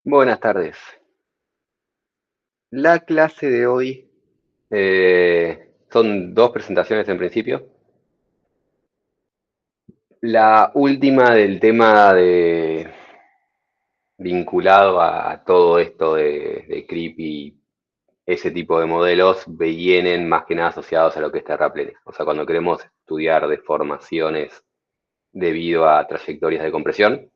Buenas tardes. La clase de hoy son dos presentaciones en principio. La última del tema vinculado a todo esto de creep y ese tipo de modelos vienen más que nada asociados a lo que es terraplenes. O sea, cuando queremos estudiar deformaciones debido a trayectorias de compresión,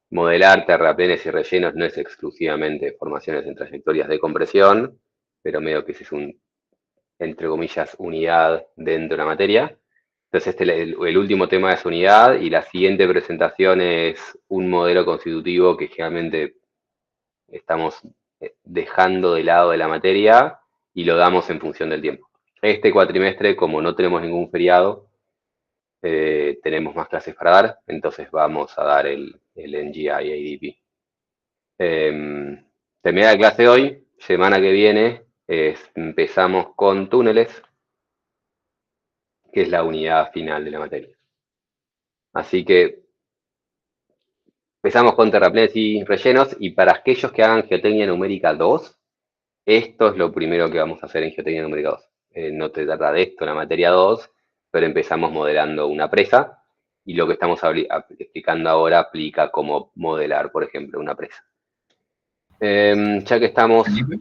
modelar terraplenes y rellenos no es exclusivamente formaciones en trayectorias de compresión, pero medio que ese es un, entre comillas, unidad dentro de la materia. Entonces, el último tema es unidad y la siguiente presentación es un modelo constitutivo que generalmente estamos dejando de lado de la materia y lo damos en función del tiempo. Este cuatrimestre, como no tenemos ningún feriado, tenemos más clases para dar, entonces vamos a dar el NGI ADP. Termina la clase hoy, semana que viene empezamos con túneles, que es la unidad final de la materia. Así que empezamos con terraplenes y rellenos, y para aquellos que hagan geotecnia numérica 2, esto es lo primero que vamos a hacer en geotecnia numérica 2. No te trata de esto la materia 2, pero empezamos modelando una presa, y lo que estamos explicando ahora aplica como modelar, por ejemplo, una presa. Ya que estamos, Felipe,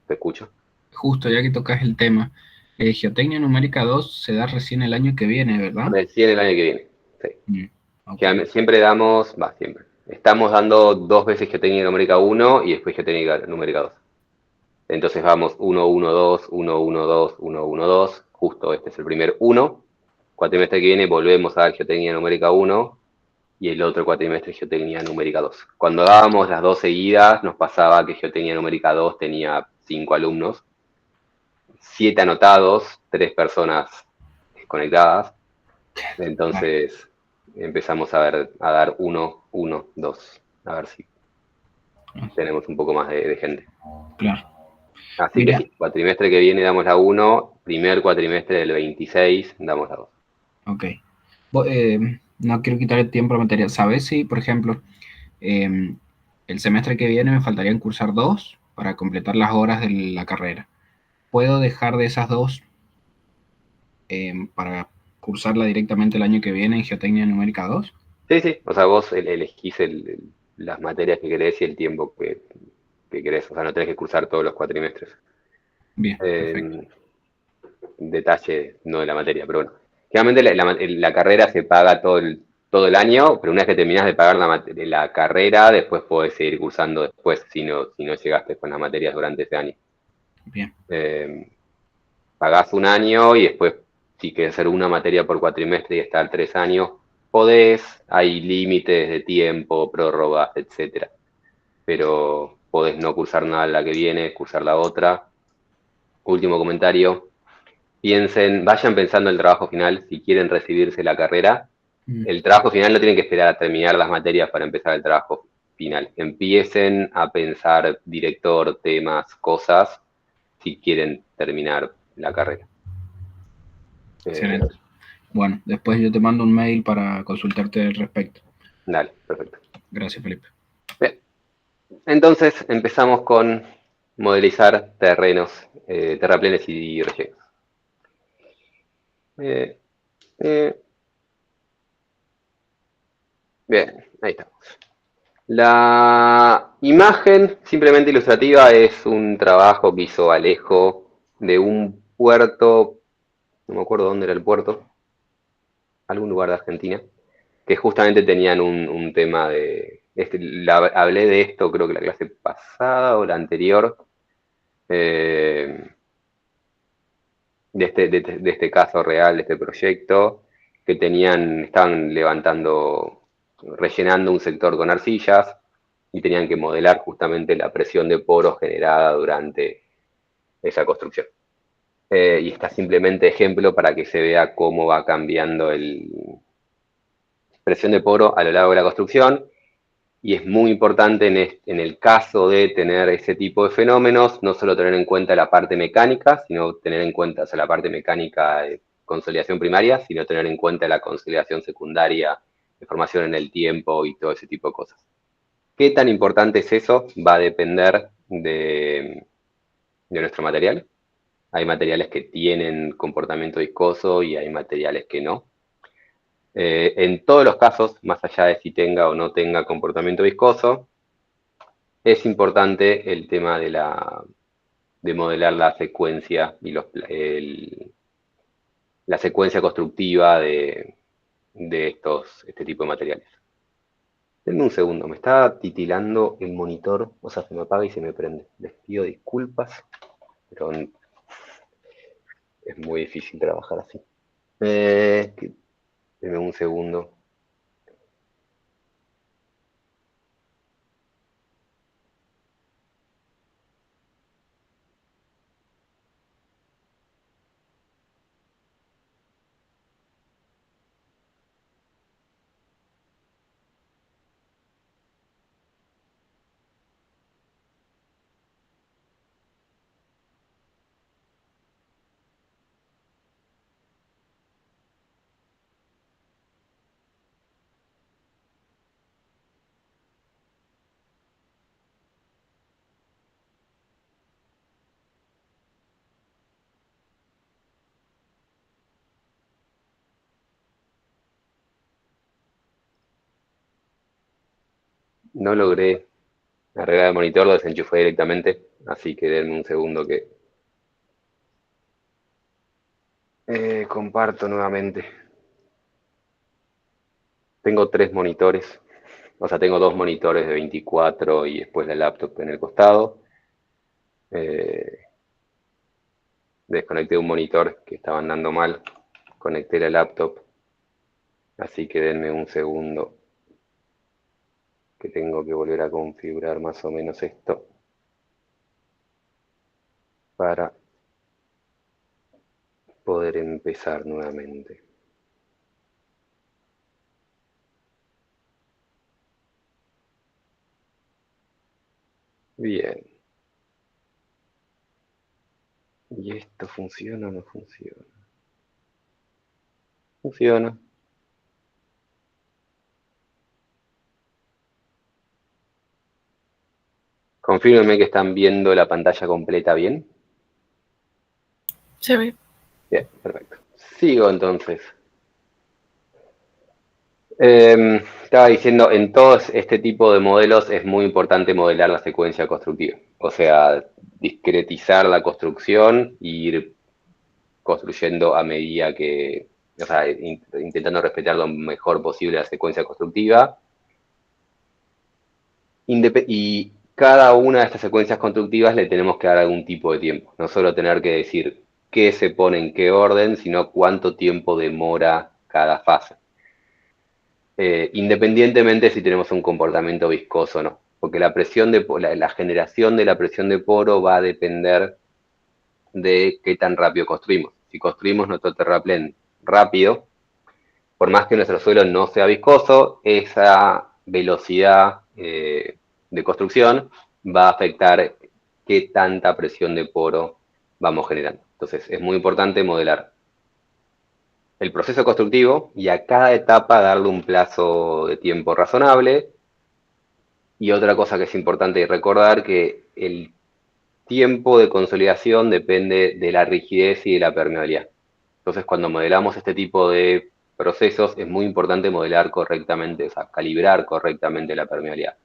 te escucho. justo ya que tocas el tema, Geotecnia Numérica 2 se da recién el año que viene, ¿verdad? Recién el año que viene. Sí. Mm, ok, Siempre damos, siempre. Estamos dando dos veces geotécnica numérica 1 y después geotécnica numérica 2. Entonces vamos 1, 1, 2, 1, 1, 2, 1, 1, 2. Justo este es el primer 1. Cuatrimestre que viene volvemos a dar geotécnica numérica 1 y el otro cuatrimestre geotécnica numérica 2. Cuando dábamos las dos seguidas nos pasaba que geotécnica numérica 2 tenía 5 alumnos, 7 anotados, 3 personas conectadas. claro, Entonces empezamos a dar 1, 1, 2. A ver si tenemos un poco más de gente. claro. Así que Mira, sí, cuatrimestre que viene damos la 1, primer cuatrimestre del 26 damos la 2. ok. No quiero quitar el tiempo a la materia. ¿Sabes si, por ejemplo, eh, el semestre que viene me faltarían cursar dos para completar las horas de la carrera? ¿Puedo dejar de esas dos para cursarla directamente el año que viene en Geotecnia Numérica 2? Sí, sí, o sea, vos elegís las materias que querés y el tiempo que querés, o sea, no tenés que cursar todos los cuatrimestres. Bien, perfecto. Eh, Detalle no de la materia, pero bueno. Generalmente la carrera se paga todo el año, pero una vez que terminás de pagar la carrera, después podés seguir cursando después, si no llegaste con las materias durante ese año. Bien, Eh, Pagás un año y después, si querés hacer una materia por cuatrimestre y estar 3 años, podés, hay límites de tiempo, prórrogas, etcétera. Pero podés no cursar nada la que viene, cursar la otra. Último comentario, vayan pensando el trabajo final, si quieren recibirse la carrera. mm, El trabajo final no tienen que esperar a terminar las materias para empezar el trabajo final. Empiecen a pensar director, temas, cosas, si quieren terminar la carrera. excelente. Eso. Bueno, después yo te mando un mail para consultarte al respecto. Dale, perfecto. Gracias, Felipe. Bien, entonces empezamos con modelizar terrenos, terraplenes y rellenos. Eh, eh, Bien, ahí estamos. La imagen simplemente ilustrativa es un trabajo que hizo Alejo de un puerto, no me acuerdo dónde era el puerto, algún lugar de Argentina, que justamente tenían un tema hablé de esto creo que la clase pasada o la anterior, eh, de este caso real, de este proyecto, que estaban rellenando un sector con arcillas y tenían que modelar justamente la presión de poros generada durante esa construcción. Y está simplemente ejemplo para que se vea cómo va cambiando el presión de poro a lo largo de la construcción. Y es muy importante en el caso de tener ese tipo de fenómenos, no solo tener en cuenta la parte mecánica, sino tener en cuenta, o sea, la parte mecánica de consolidación primaria, sino tener en cuenta la consolidación secundaria, de formación en el tiempo y todo ese tipo de cosas. ¿Qué tan importante es eso? Va a depender de nuestro material. Hay materiales que tienen comportamiento viscoso y hay materiales que no. En todos los casos, más allá de si tenga o no tenga comportamiento viscoso, es importante el tema de modelar la secuencia y la secuencia constructiva de este tipo de materiales. Denme un segundo, me está titilando el monitor, o sea, se me apaga y se me prende. Les pido disculpas, pero es muy difícil trabajar así. Denme un segundo. No logré arreglar el monitor, lo desenchufé directamente, así que denme un segundo que comparto nuevamente. Tengo 3 monitores, o sea, tengo 2 monitores de 24 y después la laptop en el costado. Eh, Desconecté un monitor que estaba andando mal, conecté la laptop, así que denme un segundo que tengo que volver a configurar más o menos esto para poder empezar nuevamente. Bien. ¿Y esto funciona o no funciona? Funciona. Confírmenme que están viendo la pantalla completa bien. Se ve. Bien, perfecto. Sigo entonces. Estaba diciendo, en todos este tipo de modelos es muy importante modelar la secuencia constructiva. O sea, discretizar la construcción e ir construyendo a medida que, o sea, intentando respetar lo mejor posible la secuencia constructiva. Y cada una de estas secuencias constructivas le tenemos que dar algún tipo de tiempo. No solo tener que decir qué se pone en qué orden, sino cuánto tiempo demora cada fase. Independientemente si tenemos un comportamiento viscoso o no. Porque la generación de la presión de poro va a depender de qué tan rápido construimos. Si construimos nuestro terraplén rápido, por más que nuestro suelo no sea viscoso, esa velocidad de construcción va a afectar qué tanta presión de poro vamos generando. Entonces, es muy importante modelar el proceso constructivo y a cada etapa darle un plazo de tiempo razonable. Y otra cosa que es importante recordar que el tiempo de consolidación depende de la rigidez y de la permeabilidad. Entonces, cuando modelamos este tipo de procesos, es muy importante modelar correctamente, o sea, calibrar correctamente la permeabilidad,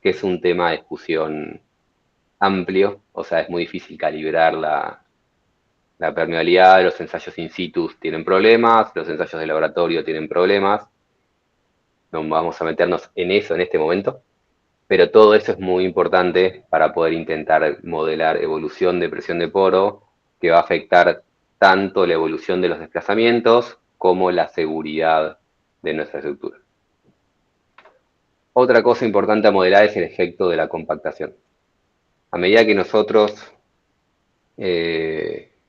que es un tema de discusión amplio, o sea, es muy difícil calibrar la permeabilidad, los ensayos in situ tienen problemas, los ensayos de laboratorio tienen problemas, no vamos a meternos en eso en este momento, pero todo eso es muy importante para poder intentar modelar evolución de presión de poro, que va a afectar tanto la evolución de los desplazamientos como la seguridad de nuestra estructura. Otra cosa importante a modelar es el efecto de la compactación. A medida que nosotros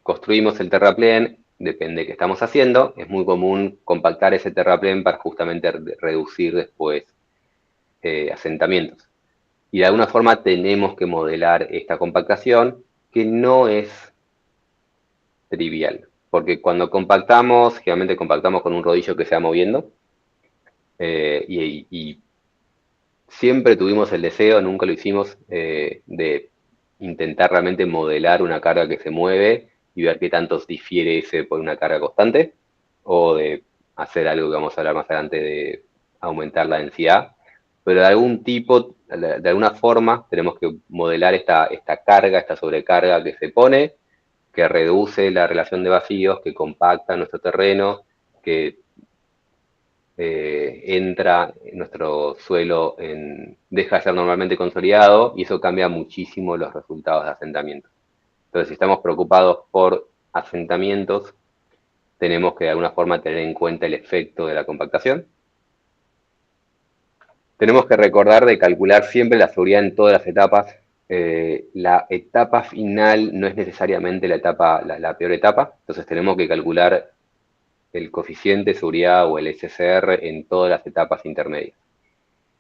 construimos el terraplén, depende de qué estamos haciendo, es muy común compactar ese terraplén para justamente reducir después asentamientos. Y de alguna forma tenemos que modelar esta compactación, que no es trivial, porque cuando compactamos, generalmente compactamos con un rodillo que se va moviendo, y siempre tuvimos el deseo, nunca lo hicimos, de intentar realmente modelar una carga que se mueve y ver qué tanto difiere ese por una carga constante, o de hacer algo que vamos a hablar más adelante de aumentar la densidad. Pero de algún tipo, de alguna forma, tenemos que modelar esta carga, esta sobrecarga que se pone, que reduce la relación de vacíos, que compacta nuestro terreno, que entra en nuestro suelo, deja de ser normalmente consolidado, y eso cambia muchísimo los resultados de asentamiento. Entonces, si estamos preocupados por asentamientos, tenemos que de alguna forma tener en cuenta el efecto de la compactación. Tenemos que recordar de calcular siempre la seguridad en todas las etapas. La etapa final no es necesariamente la peor etapa, entonces tenemos que calcular el coeficiente de seguridad o el SCR en todas las etapas intermedias.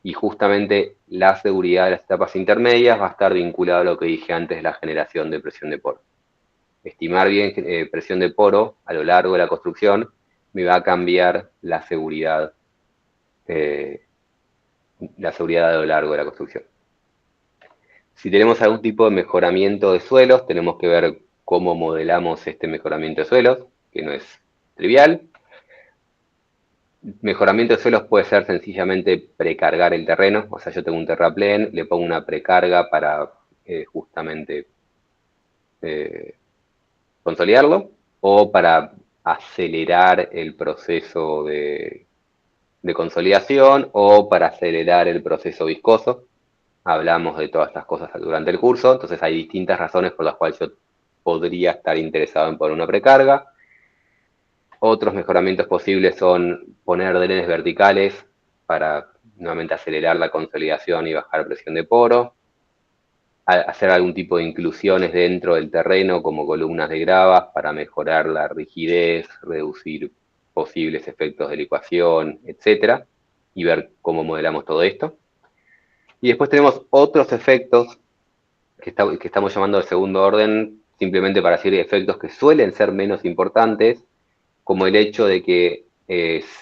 Y justamente la seguridad de las etapas intermedias va a estar vinculada a lo que dije antes de la generación de presión de poro. Estimar bien presión de poro a lo largo de la construcción me va a cambiar eh, la seguridad a lo largo de la construcción. Si tenemos algún tipo de mejoramiento de suelos, tenemos que ver cómo modelamos este mejoramiento de suelos, que no es trivial. Mejoramiento de suelos puede ser sencillamente precargar el terreno, o sea, yo tengo un terraplén, le pongo una precarga para justamente consolidarlo, o para acelerar el proceso de consolidación, o para acelerar el proceso viscoso. Hablamos de todas estas cosas durante el curso, entonces hay distintas razones por las cuales yo podría estar interesado en poner una precarga. Otros mejoramientos posibles son poner drenes verticales para nuevamente acelerar la consolidación y bajar presión de poro, hacer algún tipo de inclusiones dentro del terreno como columnas de gravas para mejorar la rigidez, reducir posibles efectos de licuación, etcétera, y ver cómo modelamos todo esto. Y después tenemos otros efectos que estamos llamando de segundo orden, simplemente para decir efectos que suelen ser menos importantes, como el hecho de que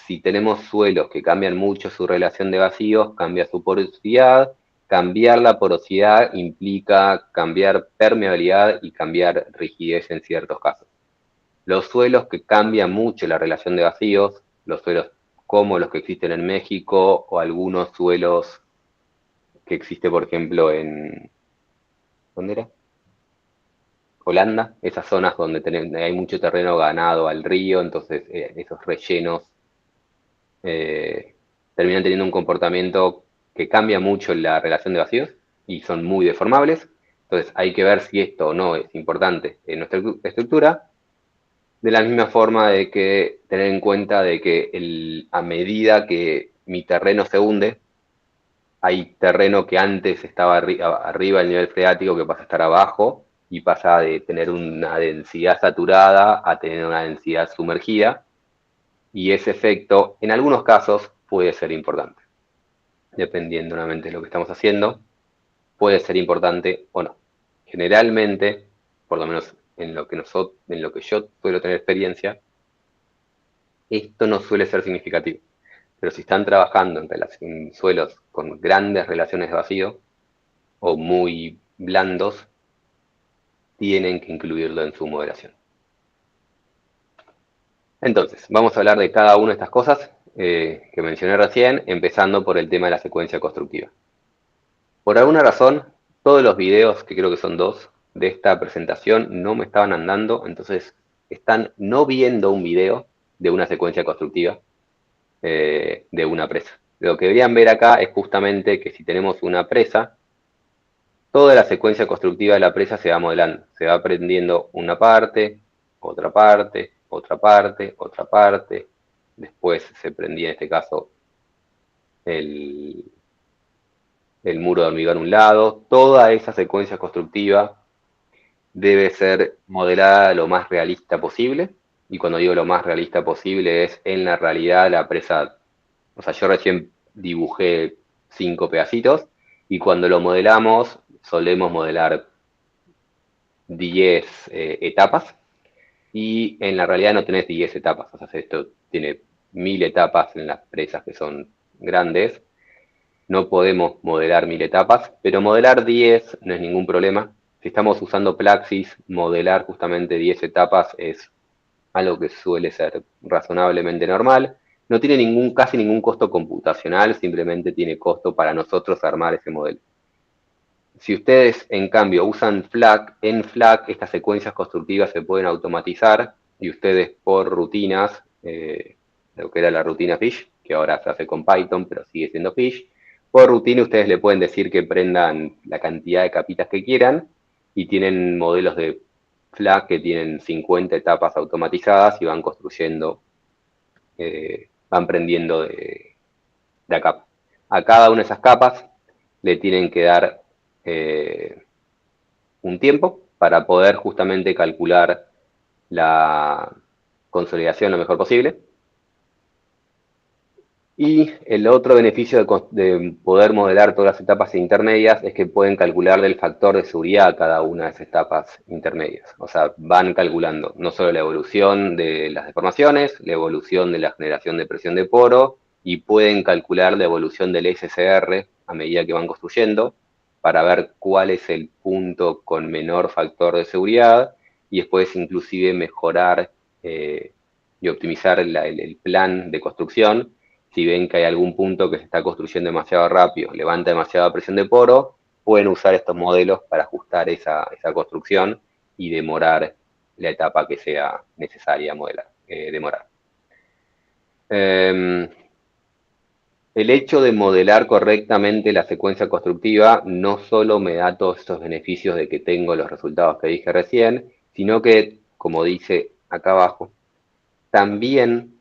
si tenemos suelos que cambian mucho su relación de vacíos, cambia su porosidad. Cambiar la porosidad implica cambiar permeabilidad y cambiar rigidez en ciertos casos. Los suelos que cambian mucho la relación de vacíos, los suelos como los que existen en México, o algunos suelos que existe, por ejemplo, ¿dónde era? Holanda, esas zonas donde hay mucho terreno ganado al río, entonces esos rellenos terminan teniendo un comportamiento que cambia mucho la relación de vacíos y son muy deformables. Entonces hay que ver si esto o no es importante en nuestra estructura, de la misma forma de que tener en cuenta de que a medida que mi terreno se hunde, hay terreno que antes estaba arriba del nivel freático que pasa a estar abajo y pasa de tener una densidad saturada a tener una densidad sumergida, y ese efecto en algunos casos puede ser importante. Dependiendo nuevamente de lo que estamos haciendo, puede ser importante o no. Generalmente, por lo menos en lo que yo suelo tener experiencia, esto no suele ser significativo. Pero si están trabajando en suelos con grandes relaciones de vacío o muy blandos, tienen que incluirlo en su modelación. Entonces, vamos a hablar de cada una de estas cosas que mencioné recién, empezando por el tema de la secuencia constructiva. Por alguna razón, todos los videos, que creo que son 2, de esta presentación no me estaban andando, entonces están no viendo un video de una secuencia constructiva de una presa. Lo que deberían ver acá es justamente que si tenemos una presa, toda la secuencia constructiva de la presa se va modelando, se va aprendiendo una parte, otra parte, otra parte, otra parte. Después se prendía en este caso el, el muro de hormigón a un lado. Toda esa secuencia constructiva debe ser modelada lo más realista posible. Y cuando digo lo más realista posible es en la realidad la presa. O sea, yo recién dibujé 5 pedacitos y cuando lo modelamos solemos modelar 10 etapas, y en la realidad no tenés 10 etapas. O sea, esto tiene 1000 etapas en las presas que son grandes. no podemos modelar 1000 etapas, pero modelar 10 no es ningún problema. Si estamos usando Plaxis, modelar justamente 10 etapas es algo que suele ser razonablemente normal. No tiene casi ningún costo computacional, simplemente tiene costo para nosotros armar ese modelo. Si ustedes, en cambio, usan FLAC, en FLAC estas secuencias constructivas se pueden automatizar y ustedes por rutinas, lo que era la rutina Fish, que ahora se hace con Python, pero sigue siendo Fish, por rutina ustedes le pueden decir que prendan la cantidad de capitas que quieran y tienen modelos de FLAC que tienen 50 etapas automatizadas y van construyendo, van prendiendo de a capa. A cada una de esas capas le tienen que dar un tiempo para poder justamente calcular la consolidación lo mejor posible. Y el otro beneficio de poder modelar todas las etapas intermedias es que pueden calcularle el factor de seguridad a cada una de esas etapas intermedias. O sea, van calculando no solo la evolución de las deformaciones, la evolución de la generación de presión de poro, y pueden calcular la evolución del SCR a medida que van construyendo para ver cuál es el punto con menor factor de seguridad y después inclusive mejorar y optimizar el plan de construcción. Si ven que hay algún punto que se está construyendo demasiado rápido, levanta demasiada presión de poro, pueden usar estos modelos para ajustar esa construcción y demorar la etapa que sea necesaria modelar, demorar. El hecho de modelar correctamente la secuencia constructiva no solo me da todos estos beneficios de que tengo los resultados que dije recién, sino que, como dice acá abajo, también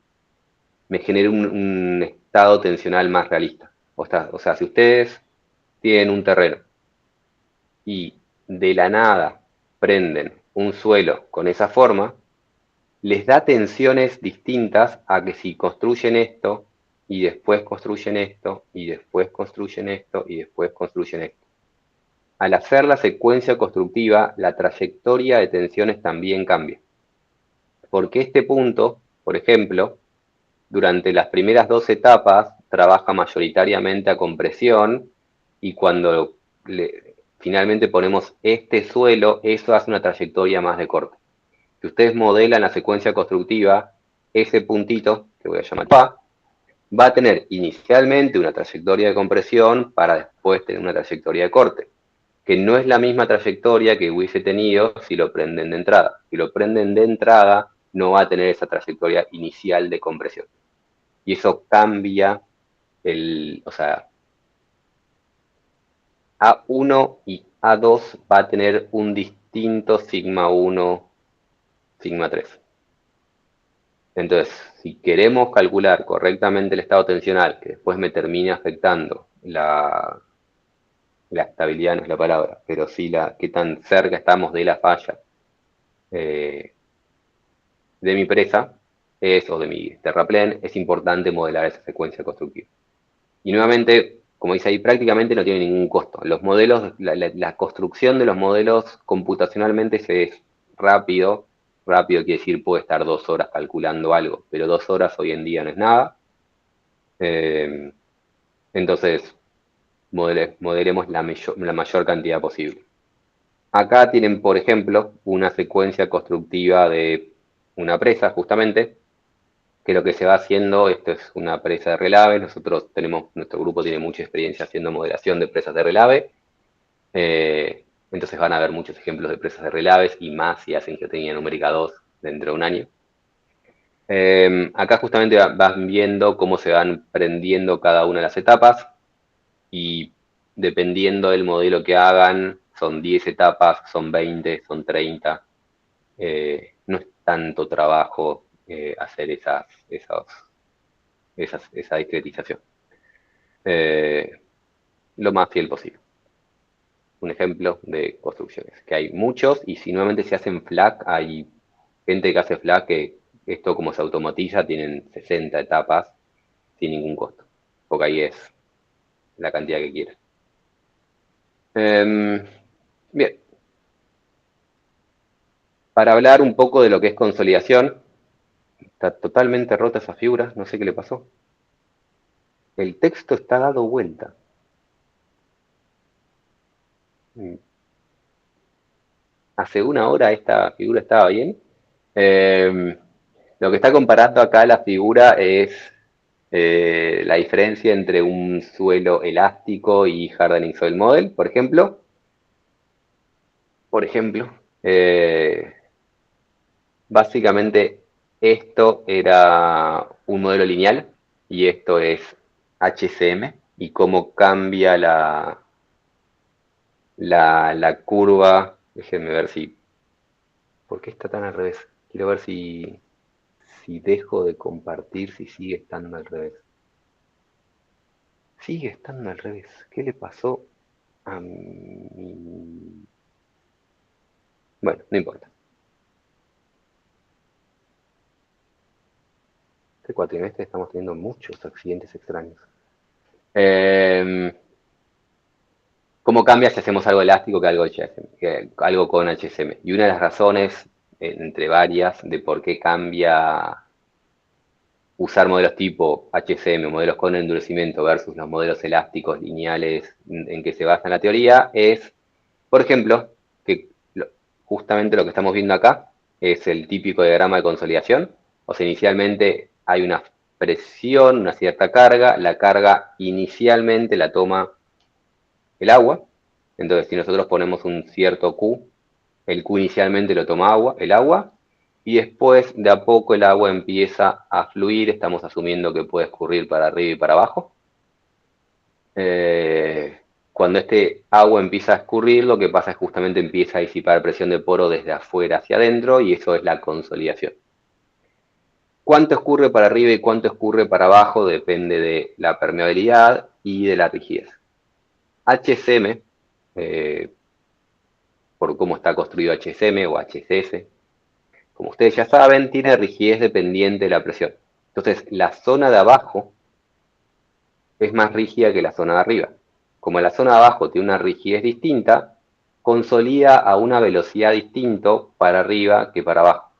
me genera un estado tensional más realista. O sea, si ustedes tienen un terreno y de la nada prenden un suelo con esa forma, les da tensiones distintas a que si construyen esto y después construyen esto y después construyen esto y después construyen esto. Al hacer la secuencia constructiva, la trayectoria de tensiones también cambia. Porque este punto, por ejemplo, durante las primeras 2 etapas trabaja mayoritariamente a compresión y cuando finalmente ponemos este suelo, eso hace una trayectoria más de corte. Si ustedes modelan la secuencia constructiva, ese puntito, que voy a llamar PA, va a tener inicialmente una trayectoria de compresión para después tener una trayectoria de corte, que no es la misma trayectoria que hubiese tenido si lo prenden de entrada. Si lo prenden de entrada, no va a tener esa trayectoria inicial de compresión. Y eso cambia o sea, A1 y A2 va a tener un distinto sigma 1, sigma 3. Entonces, si queremos calcular correctamente el estado tensional, que después me termine afectando la estabilidad, no es la palabra, pero sí qué tan cerca estamos de la falla de mi presa, o de mi terraplén, es importante modelar esa secuencia constructiva. Y nuevamente, como dice ahí, prácticamente no tiene ningún costo. Los modelos, la construcción de los modelos computacionalmente es rápido. Rápido quiere decir, puede estar 2 horas calculando algo, pero 2 horas hoy en día no es nada. Entonces, modelemos la mayor cantidad posible. Acá tienen, por ejemplo, una secuencia constructiva de una presa, justamente, que lo que se va haciendo, esto es una presa de relave, nuestro grupo tiene mucha experiencia haciendo modelación de presas de relave, entonces van a ver muchos ejemplos de presas de relaves y más si hacen geotécnica numérica 2 dentro de un año. Acá justamente van viendo cómo se van prendiendo cada una de las etapas y dependiendo del modelo que hagan, son 10 etapas, son 20, son 30. No es tanto trabajo hacer esa discretización. Lo más fiel posible. Un ejemplo de construcciones, que hay muchos, y si nuevamente se hacen FLAC, hay gente que hace FLAC que esto como se automatiza, tienen 60 etapas sin ningún costo, porque ahí es la cantidad que quieran. Bien. Para hablar un poco de lo que es consolidación, está totalmente rota esa figura, no sé qué le pasó. El texto está dado vuelta. Hace una hora esta figura estaba bien. Lo que está comparando acá la figura es la diferencia entre un suelo elástico y Hardening Soil Model, por ejemplo. Eh, Básicamente esto era un modelo lineal y esto es HCM y cómo cambia la curva. Déjenme ver si... ¿Por qué está tan al revés? Quiero ver si dejo de compartir, si sigue estando al revés. Sigue estando al revés. ¿Qué le pasó a mi...? Bueno, no importa. Este cuatrimestre estamos teniendo muchos accidentes extraños. ¿Cómo cambia si hacemos algo elástico que algo con HSM? Y una de las razones, entre varias, de por qué cambia usar modelos tipo HSM, modelos con endurecimiento versus los modelos elásticos lineales en que se basa la teoría, es, por ejemplo, que justamente lo que estamos viendo acá es el típico diagrama de consolidación. O sea, inicialmente hay una presión, una cierta carga, la carga inicialmente la toma el agua. Entonces, si nosotros ponemos un cierto Q, el Q inicialmente lo toma el agua, y después de a poco el agua empieza a fluir, estamos asumiendo que puede escurrir para arriba y para abajo. Cuando este agua empieza a escurrir, lo que pasa es justamente empieza a disipar presión de poro desde afuera hacia adentro, y eso es la consolidación. Cuánto escurre para arriba y cuánto escurre para abajo depende de la permeabilidad y de la rigidez. HCM, por cómo está construido HSM o HSS, como ustedes ya saben, tiene rigidez dependiente de la presión. Entonces, la zona de abajo es más rígida que la zona de arriba. Como la zona de abajo tiene una rigidez distinta, consolida a una velocidad distinta para arriba que para abajo.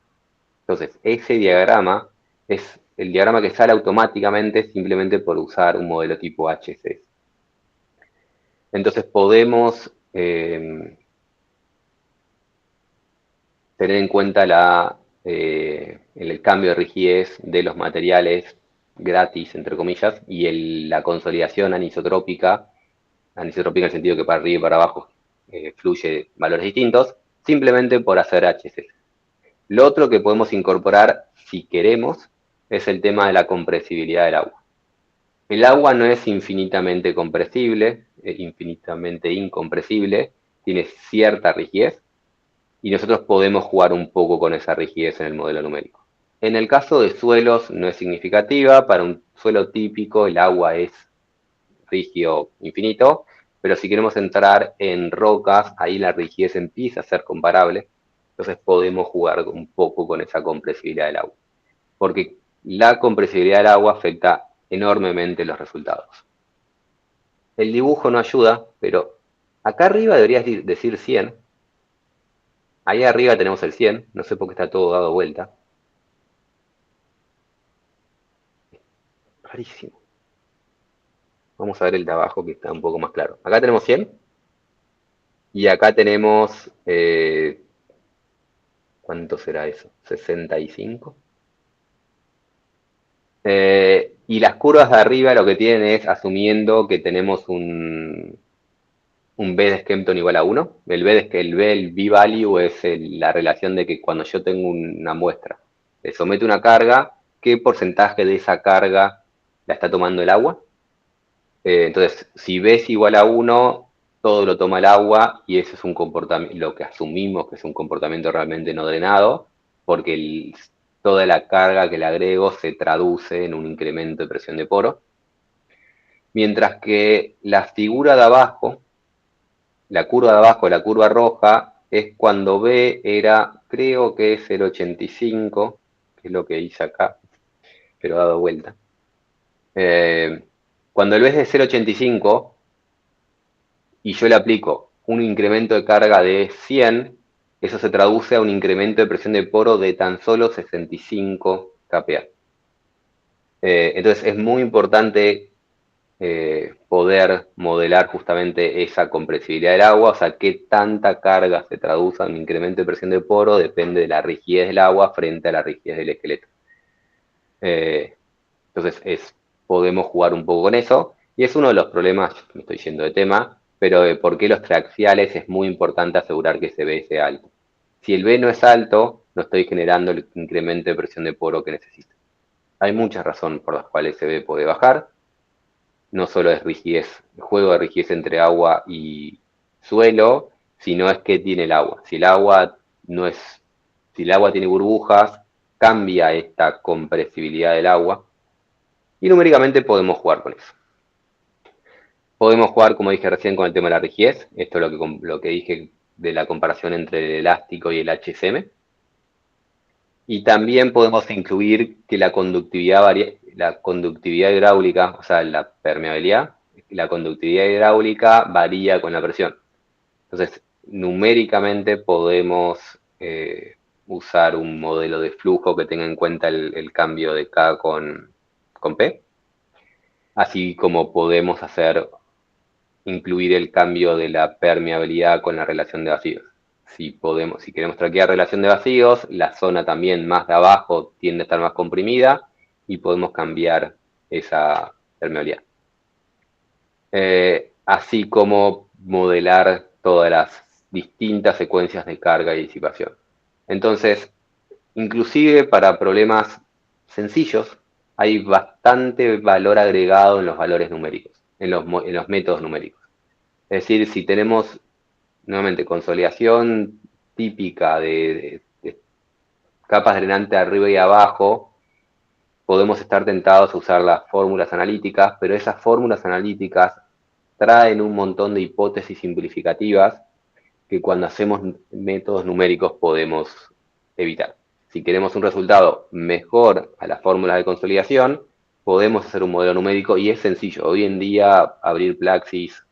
Entonces, ese diagrama es el diagrama que sale automáticamente simplemente por usar un modelo tipo HSS. Entonces, podemos tener en cuenta el cambio de rigidez de los materiales gratis, entre comillas, y la consolidación anisotrópica en el sentido que para arriba y para abajo fluye valores distintos, simplemente por hacer HC. Lo otro que podemos incorporar, si queremos, es el tema de la compresibilidad del agua. El agua no es infinitamente compresible, es infinitamente incompresible, tiene cierta rigidez, y nosotros podemos jugar un poco con esa rigidez en el modelo numérico. En el caso de suelos no es significativa, para un suelo típico el agua es rígido infinito, pero si queremos entrar en rocas, ahí la rigidez empieza a ser comparable, entonces podemos jugar un poco con esa compresibilidad del agua, porque la compresibilidad del agua afecta enormemente los resultados. El dibujo no ayuda, pero acá arriba deberías decir 100, ahí arriba tenemos el 100, no sé por qué está todo dado vuelta. Rarísimo. Vamos a ver el de abajo que está un poco más claro. Acá tenemos 100 y acá tenemos, ¿cuánto será eso? 65. Y las curvas de arriba lo que tienen es asumiendo que tenemos un B de Skempton igual a 1. El B-value es la relación de que cuando yo tengo una muestra, le somete una carga, ¿qué porcentaje de esa carga la está tomando el agua? Entonces, si B es igual a 1, todo lo toma el agua y eso es un comportamiento, lo que asumimos que es un comportamiento realmente no drenado, porque toda la carga que le agrego se traduce en un incremento de presión de poro. Mientras que la figura de abajo, la curva de abajo, la curva roja, es cuando B era, creo que es 0,85, que es lo que hice acá, pero dado vuelta. Cuando el B es de 0,85 y yo le aplico un incremento de carga de 100, eso se traduce a un incremento de presión de poro de tan solo 65 kPa. Entonces es muy importante poder modelar justamente esa compresibilidad del agua, o sea, qué tanta carga se traduce en un incremento de presión de poro, depende de la rigidez del agua frente a la rigidez del esqueleto. Entonces, podemos jugar un poco con eso, y es uno de los problemas, me estoy yendo de tema, pero de por qué los triaxiales es muy importante asegurar que ese B sea alto. Si el B no es alto, no estoy generando el incremento de presión de poro que necesito. Hay muchas razones por las cuales ese B puede bajar, no solo es rigidez, el juego de rigidez entre agua y suelo, sino es que tiene el agua. Si el agua no es, si el agua tiene burbujas, cambia esta compresibilidad del agua y numéricamente podemos jugar con eso. Podemos jugar, como dije recién, con el tema de la rigidez. Esto es lo que dije de la comparación entre el elástico y el HSM. Y también podemos incluir que la conductividad hidráulica, o sea, la permeabilidad, la conductividad hidráulica varía con la presión. Entonces, numéricamente podemos usar un modelo de flujo que tenga en cuenta el cambio de K con P, así como podemos incluir el cambio de la permeabilidad con la relación de vacíos. Si queremos traquear relación de vacíos, la zona también más de abajo tiende a estar más comprimida y podemos cambiar esa permeabilidad. Así como modelar todas las distintas secuencias de carga y disipación. Entonces, inclusive para problemas sencillos, hay bastante valor agregado en los valores numéricos, en los métodos numéricos. Es decir, si tenemos, nuevamente, consolidación típica de capas drenantes arriba y abajo, podemos estar tentados a usar las fórmulas analíticas, pero esas fórmulas analíticas traen un montón de hipótesis simplificativas que cuando hacemos métodos numéricos podemos evitar. Si queremos un resultado mejor a las fórmulas de consolidación, podemos hacer un modelo numérico y es sencillo. Hoy en día abrir Plaxis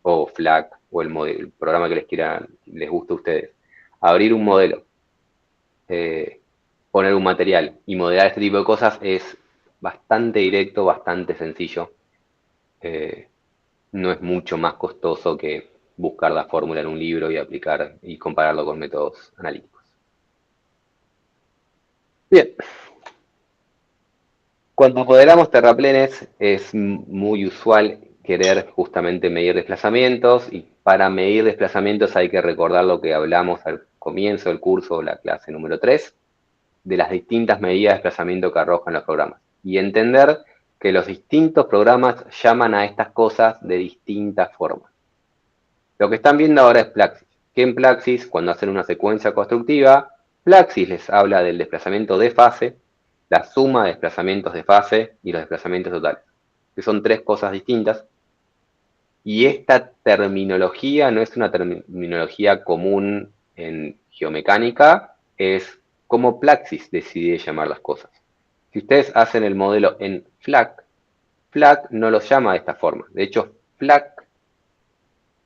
o FLAC o el programa que les guste a ustedes, abrir un modelo, poner un material y modelar este tipo de cosas es bastante directo, bastante sencillo. No es mucho más costoso que buscar la fórmula en un libro y aplicar y compararlo con métodos analíticos. Bien, cuando modelamos terraplenes es muy usual querer justamente medir desplazamientos y para medir desplazamientos hay que recordar lo que hablamos al comienzo del curso, la clase número 3, de las distintas medidas de desplazamiento que arrojan los programas y entender que los distintos programas llaman a estas cosas de distintas formas. Lo que están viendo ahora es Plaxis, que en Plaxis, cuando hacen una secuencia constructiva, Plaxis les habla del desplazamiento de fase, la suma de desplazamientos de fase y los desplazamientos totales, que son tres cosas distintas. Y esta terminología no es una terminología común en geomecánica, es como Plaxis decide llamar las cosas. Si ustedes hacen el modelo en FLAC, FLAC no los llama de esta forma. De hecho, FLAC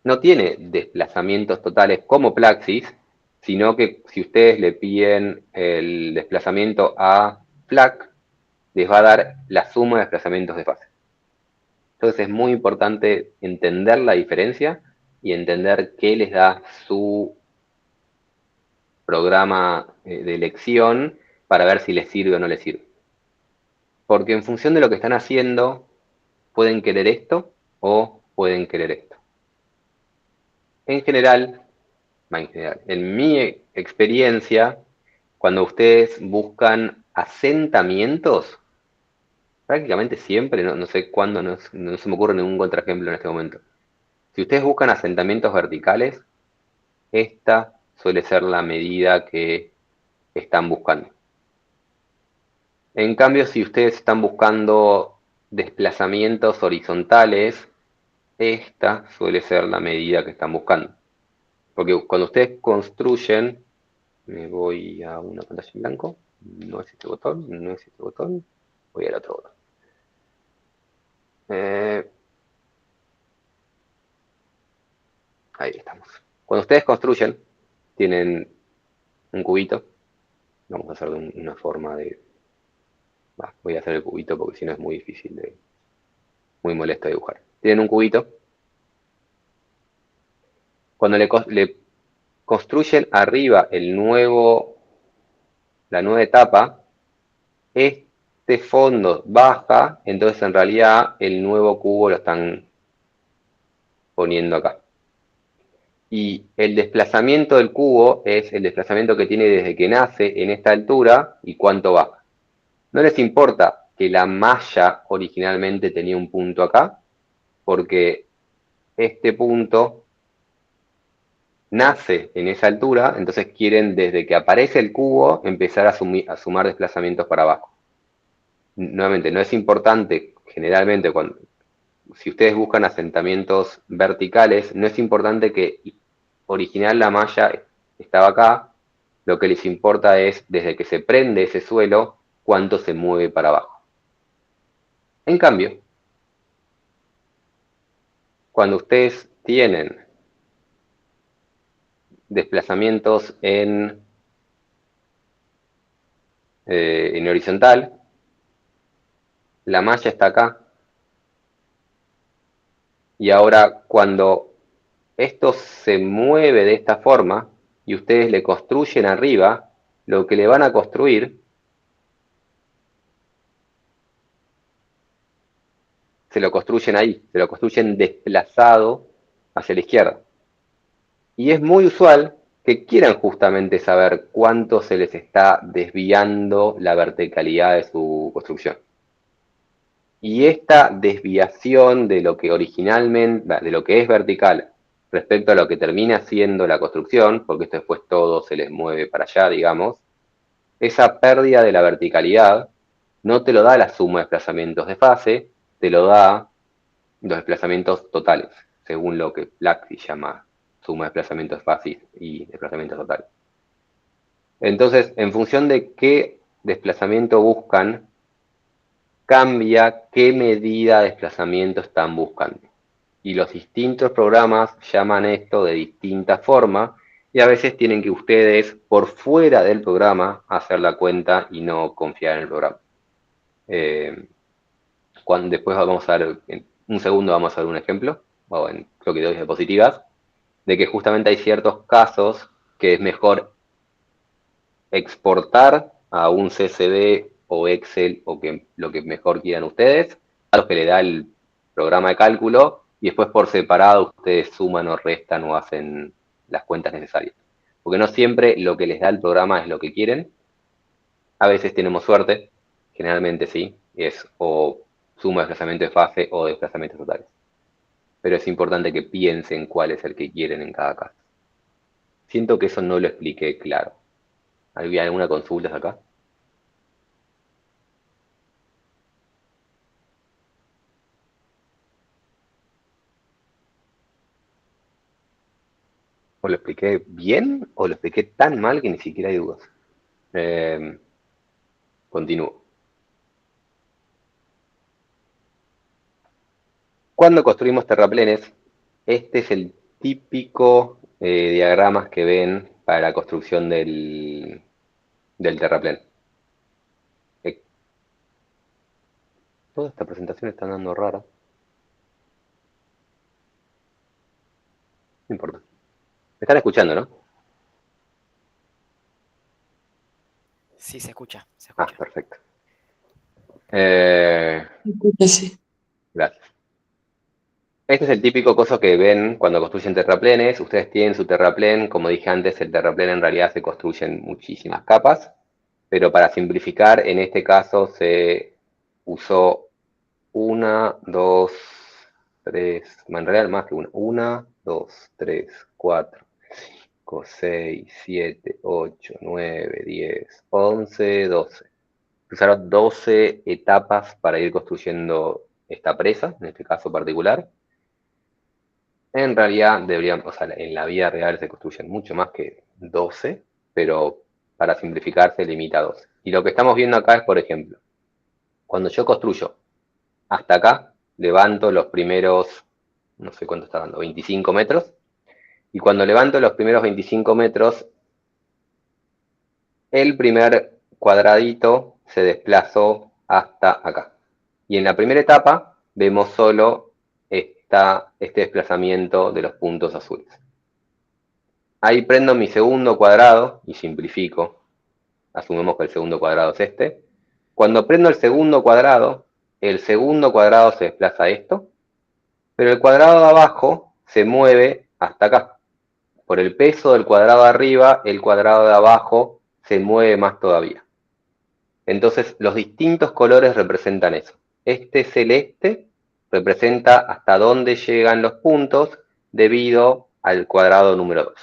no tiene desplazamientos totales como Plaxis, sino que si ustedes le piden el desplazamiento a FLAC, les va a dar la suma de desplazamientos de fase. Entonces es muy importante entender la diferencia y entender qué les da su programa de elección para ver si les sirve o no les sirve. Porque en función de lo que están haciendo, pueden querer esto o pueden querer esto. En general, en mi experiencia, cuando ustedes buscan asentamientos, prácticamente siempre, no sé cuándo, no se me ocurre ningún contraejemplo en este momento. Si ustedes buscan asentamientos verticales, esta suele ser la medida que están buscando. En cambio, si ustedes están buscando desplazamientos horizontales, esta suele ser la medida que están buscando. Porque cuando ustedes construyen, me voy a una pantalla en blanco, no es este botón, no es este botón, voy al otro botón. Ahí estamos. Cuando ustedes construyen, tienen un cubito, vamos a hacer de una forma de... voy a hacer el cubito porque si no es muy difícil, muy molesto de dibujar. tienen un cubito. Cuando le construyen arriba la nueva etapa, este fondo baja, entonces en realidad el nuevo cubo lo están poniendo acá. Y el desplazamiento del cubo es el desplazamiento que tiene desde que nace en esta altura y cuánto baja. No les importa que la malla originalmente tenía un punto acá, porque este punto nace en esa altura, entonces quieren desde que aparece el cubo empezar a sumar desplazamientos para abajo. Nuevamente, no es importante generalmente si ustedes buscan asentamientos verticales, no es importante que original la malla estaba acá, lo que les importa es desde que se prende ese suelo, cuánto se mueve para abajo. En cambio, cuando ustedes tienen desplazamientos en horizontal, la malla está acá, y ahora cuando esto se mueve de esta forma y ustedes le construyen arriba, lo que le van a construir se lo construyen ahí, se lo construyen desplazado hacia la izquierda. Y es muy usual que quieran justamente saber cuánto se les está desviando la verticalidad de su construcción. Y esta desviación de lo que originalmente, de lo que es vertical respecto a lo que termina siendo la construcción, porque esto después todo se les mueve para allá, digamos, esa pérdida de la verticalidad no te lo da la suma de desplazamientos de fase, te lo da los desplazamientos totales, según lo que Plaxi llama suma de desplazamientos de fase y desplazamientos totales. Entonces, en función de qué desplazamiento buscan, cambia qué medida de desplazamiento están buscando. Y los distintos programas llaman esto de distinta forma y a veces tienen que ustedes, por fuera del programa, hacer la cuenta y no confiar en el programa. Después vamos a ver, en un segundo vamos a ver un ejemplo, o en creo que 2 diapositivas, de que justamente hay ciertos casos que es mejor exportar a un CSV o Excel o lo que mejor quieran ustedes, a los que le da el programa de cálculo, y después por separado ustedes suman o restan o hacen las cuentas necesarias. Porque no siempre lo que les da el programa es lo que quieren. A veces tenemos suerte, generalmente sí, es o suma de desplazamiento de fase o desplazamientos totales. Pero es importante que piensen cuál es el que quieren en cada caso. Siento que eso no lo expliqué claro. ¿Había alguna consulta acá? ¿O lo expliqué bien o lo expliqué tan mal que ni siquiera hay dudas? Continúo. Cuando construimos terraplenes, este es el típico diagramas que ven para la construcción del terraplén. Toda esta presentación está andando rara. No importa. Me están escuchando, ¿no? Sí, se escucha, se Ah, escucha. perfecto. Sí. Gracias. Este es el típico coso que ven cuando construyen terraplenes. Ustedes tienen su terraplén. Como dije antes, el terraplén en realidad se construye en muchísimas capas. Pero para simplificar, en este caso se usó una, dos, tres, en realidad más que una, dos, tres, cuatro, cinco, seis, siete, ocho, nueve, 10, 11, 12. Usaron 12 etapas para ir construyendo esta presa, en este caso particular. En realidad deberían, o sea, en la vida real se construyen mucho más que 12, pero para simplificar se limita a 12. Y lo que estamos viendo acá es, por ejemplo, cuando yo construyo hasta acá, levanto los primeros, no sé cuánto está dando, 25 metros, y cuando levanto los primeros 25 metros, el primer cuadradito se desplazó hasta acá. Y en la primera etapa vemos solo este desplazamiento de los puntos azules. Ahí prendo mi segundo cuadrado y simplifico. Asumimos que el segundo cuadrado es este. Cuando prendo el segundo cuadrado se desplaza a esto, pero el cuadrado de abajo se mueve hasta acá. Por el peso del cuadrado de arriba, el cuadrado de abajo se mueve más todavía. Entonces, los distintos colores representan eso. Este celeste representa hasta dónde llegan los puntos debido al cuadrado número 2.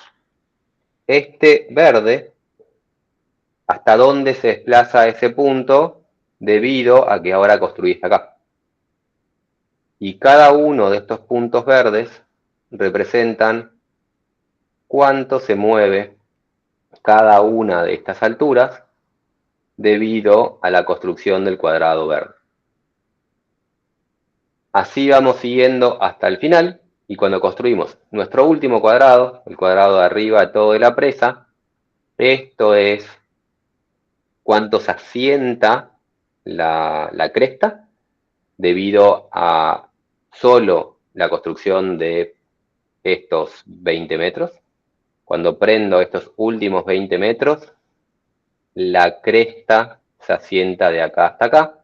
Este verde, hasta dónde se desplaza ese punto debido a que ahora construiste acá. Y cada uno de estos puntos verdes representan cuánto se mueve cada una de estas alturas debido a la construcción del cuadrado verde. Así vamos siguiendo hasta el final, y cuando construimos nuestro último cuadrado, el cuadrado de arriba de todo de la presa, esto es cuánto se asienta la cresta debido a solo la construcción de estos 20 metros. Cuando prendo estos últimos 20 metros, la cresta se asienta de acá hasta acá.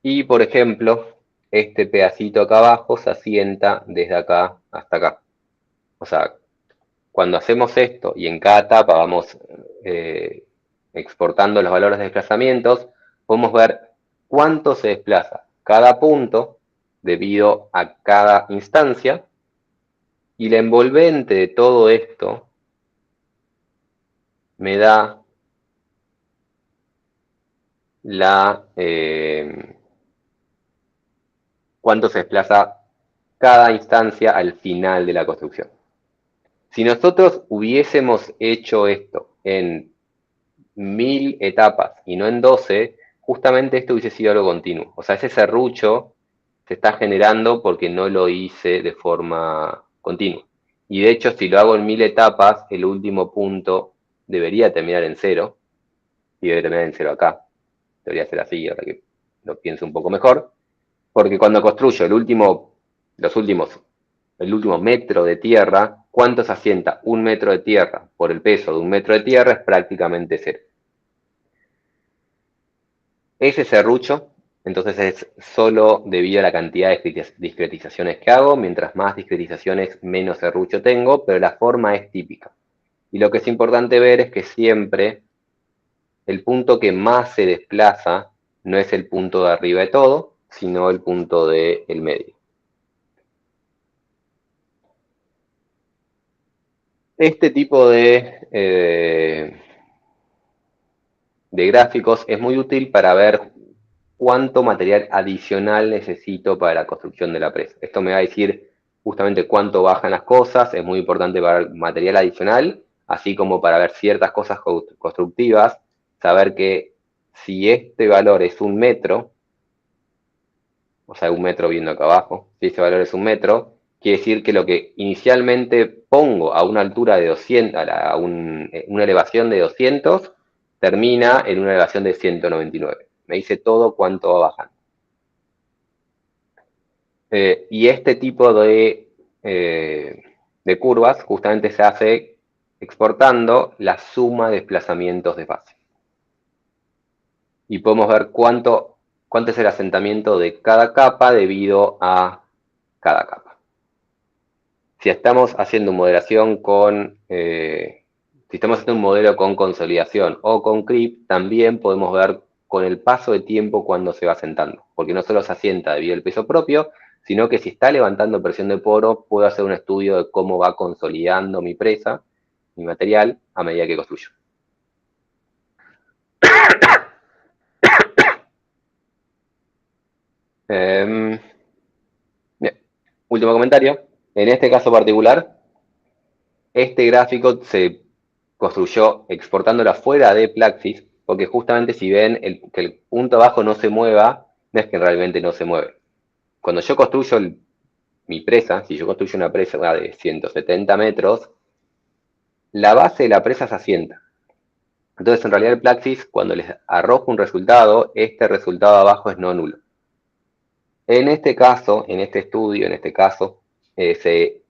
Y, por ejemplo, este pedacito acá abajo se asienta desde acá hasta acá. O sea, cuando hacemos esto y en cada etapa vamos exportando los valores de desplazamientos, podemos ver cuánto se desplaza cada punto debido a cada instancia, y la envolvente de todo esto me da cuánto se desplaza cada instancia al final de la construcción. Si nosotros hubiésemos hecho esto en 1000 etapas y no en 12, justamente esto hubiese sido algo continuo. O sea, ese serrucho se está generando porque no lo hice de forma continua. Y de hecho, si lo hago en 1000 etapas, el último punto debería terminar en 0, y debe terminar en 0 acá. Debería ser así, ahora que lo pienso un poco mejor. Porque cuando construyo el último metro de tierra, ¿cuánto se asienta un metro de tierra por el peso de un metro de tierra? Es prácticamente 0. Ese serrucho, entonces, es solo debido a la cantidad de discretizaciones que hago. Mientras más discretizaciones, menos serrucho tengo, pero la forma es típica. Y lo que es importante ver es que siempre el punto que más se desplaza no es el punto de arriba de todo, sino el punto del medio. Este tipo de gráficos es muy útil para ver cuánto material adicional necesito para la construcción de la presa. Esto me va a decir justamente cuánto bajan las cosas. Es muy importante para ver material adicional, así como para ver ciertas cosas constructivas, saber que si este valor es 1 metro, o sea, 1 metro viendo acá abajo, si ese valor es 1 metro, quiere decir que lo que inicialmente pongo a una altura de 200, una elevación de 200, termina en una elevación de 199. Me dice todo cuánto va bajando. Y este tipo de curvas justamente se hace exportando la suma de desplazamientos de fase. Y podemos ver cuánto es el asentamiento de cada capa debido a cada capa. Si estamos haciendo modelación si estamos haciendo un modelo con consolidación o con creep, también podemos ver con el paso de tiempo cuándo se va asentando, porque no solo se asienta debido al peso propio, sino que si está levantando presión de poro, puedo hacer un estudio de cómo va consolidando mi presa, mi material, a medida que construyo. Bien. Último comentario. En este caso particular, este gráfico se construyó exportándolo afuera de Plaxis, porque justamente si ven que el punto abajo no se mueva, no es que realmente no se mueve. Cuando yo construyo mi presa, si yo construyo una presa de 170 metros, la base de la presa se asienta. Entonces, en realidad, el Plaxis, cuando les arroja un resultado, este resultado abajo es no nulo. En este caso, en este estudio, se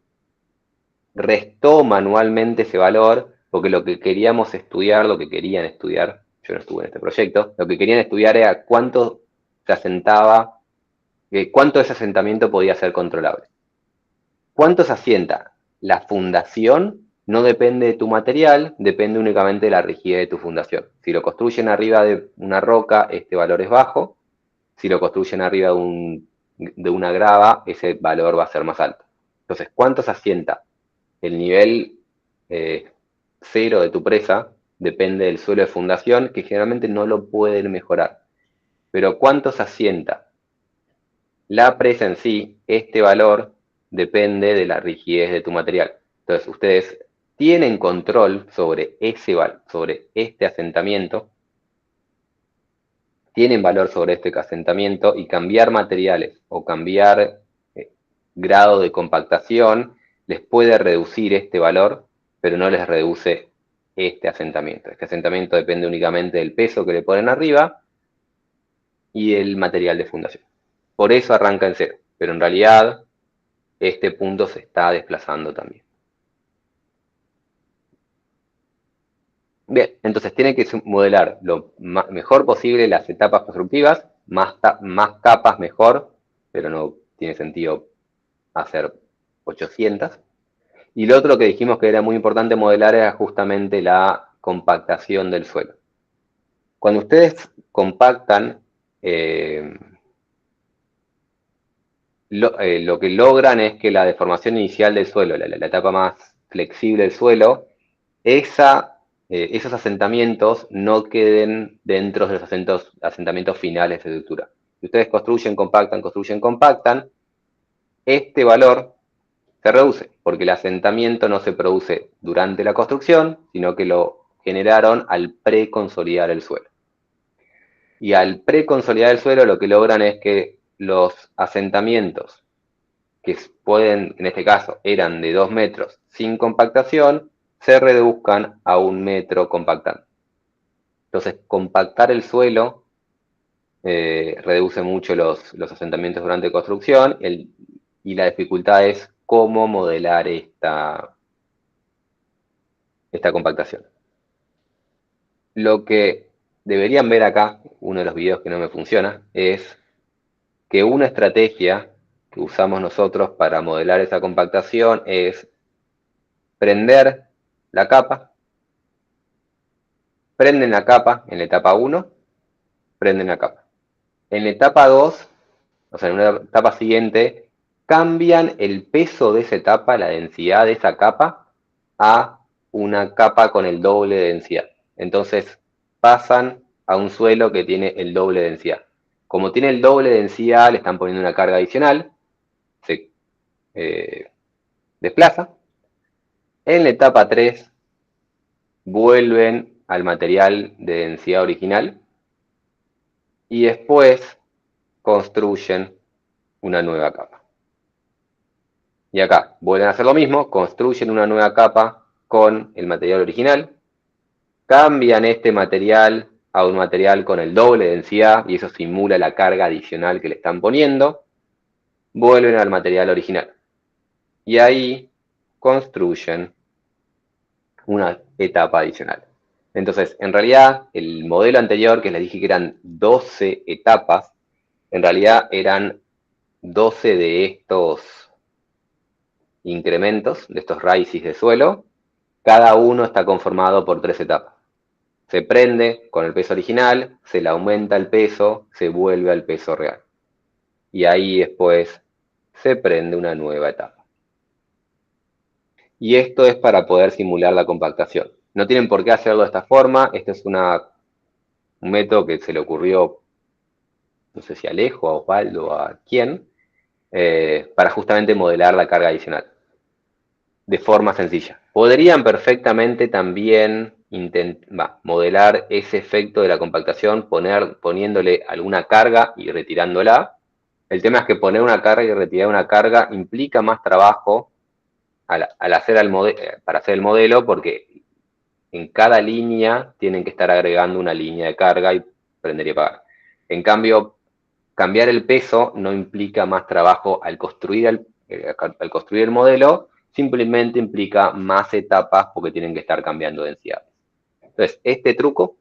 restó manualmente ese valor, porque lo que queríamos estudiar, lo que querían estudiar, yo no estuve en este proyecto, lo que querían estudiar era cuánto se asentaba, cuánto ese asentamiento podía ser controlable. Cuánto se asienta la fundación no depende de tu material, depende únicamente de la rigidez de tu fundación. Si lo construyen arriba de una roca, este valor es bajo. Si lo construyen arriba de una grava, ese valor va a ser más alto. Entonces, ¿cuánto se asienta? El nivel cero de tu presa depende del suelo de fundación, que generalmente no lo pueden mejorar. Pero ¿cuánto se asienta la presa en sí? Este valor depende de la rigidez de tu material. Entonces, ustedes tienen control sobre este asentamiento, tienen valor sobre este asentamiento, y cambiar materiales o cambiar grado de compactación les puede reducir este valor, pero no les reduce este asentamiento. Este asentamiento depende únicamente del peso que le ponen arriba y del material de fundación. Por eso arranca en cero, pero en realidad este punto se está desplazando también. Bien, entonces tienen que modelar lo mejor posible las etapas constructivas, más capas mejor, pero no tiene sentido hacer 800. Y lo otro que dijimos que era muy importante modelar era justamente la compactación del suelo. Cuando ustedes compactan, lo que logran es que la deformación inicial del suelo, la etapa más flexible del suelo, esos asentamientos no queden dentro de los asentamientos finales de estructura. Si ustedes construyen, compactan, este valor se reduce, porque el asentamiento no se produce durante la construcción, sino que lo generaron al preconsolidar el suelo. Y al preconsolidar el suelo, lo que logran es que los asentamientos, que pueden, en este caso, eran de 2 metros sin compactación, se reduzcan a 1 metro compactando. Entonces, compactar el suelo reduce mucho los asentamientos durante construcción, y la dificultad es cómo modelar esta compactación. Lo que deberían ver acá, uno de los videos que no me funciona, es que una estrategia que usamos nosotros para modelar esa compactación es prender la capa, prenden la capa en la etapa 1, prenden la capa. En la etapa 2, o sea, en una etapa siguiente, cambian el peso de esa etapa, la densidad de esa capa, a una capa con el doble de densidad. Entonces pasan a un suelo que tiene el doble de densidad. Como tiene el doble de densidad, le están poniendo una carga adicional, se desplaza. En la etapa 3 vuelven al material de densidad original y después construyen una nueva capa. Y acá vuelven a hacer lo mismo, construyen una nueva capa con el material original, cambian este material a un material con el doble de densidad, y eso simula la carga adicional que le están poniendo, vuelven al material original. Y ahí construyen una etapa adicional. Entonces, en realidad, el modelo anterior, que les dije que eran 12 etapas, en realidad eran 12 de estos incrementos, de estos raíces de suelo. Cada uno está conformado por 3 etapas. Se prende con el peso original, se le aumenta el peso, se vuelve al peso real. Y ahí después se prende una nueva etapa. Y esto es para poder simular la compactación. No tienen por qué hacerlo de esta forma. Este es un método que se le ocurrió, no sé si a Alejo, a Osvaldo, a quién, para justamente modelar la carga adicional de forma sencilla. Podrían perfectamente también modelar ese efecto de la compactación poniéndole alguna carga y retirándola. El tema es que poner una carga y retirar una carga implica más trabajo para hacer el modelo, porque en cada línea tienen que estar agregando una línea de carga y prender y apagar. En cambio, cambiar el peso no implica más trabajo al construir el modelo, simplemente implica más etapas porque tienen que estar cambiando densidades. Entonces, este truco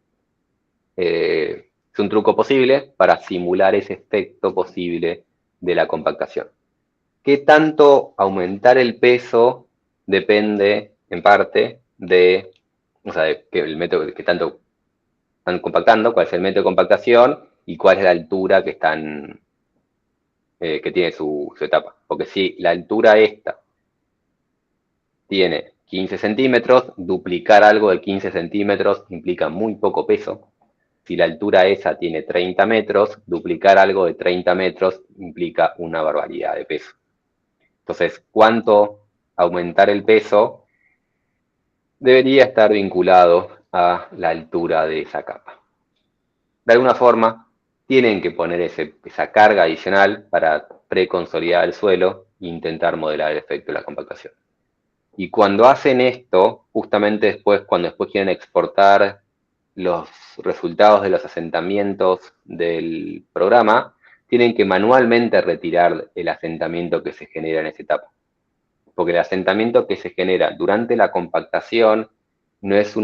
es un truco posible para simular ese efecto posible de la compactación. ¿Qué tanto aumentar el peso? Depende, en parte, de que el método que tanto están compactando, cuál es el método de compactación y cuál es la altura que que tiene su etapa. Porque si la altura esta tiene 15 centímetros, duplicar algo de 15 centímetros implica muy poco peso. Si la altura esa tiene 30 metros, duplicar algo de 30 metros implica una barbaridad de peso. Entonces, ¿cuánto aumentar el peso? Debería estar vinculado a la altura de esa capa. De alguna forma, tienen que poner esa carga adicional para preconsolidar el suelo e intentar modelar el efecto de la compactación. Y cuando hacen esto, justamente después, cuando después quieren exportar los resultados de los asentamientos del programa, tienen que manualmente retirar el asentamiento que se genera en esa etapa. Porque el asentamiento que se genera durante la compactación no es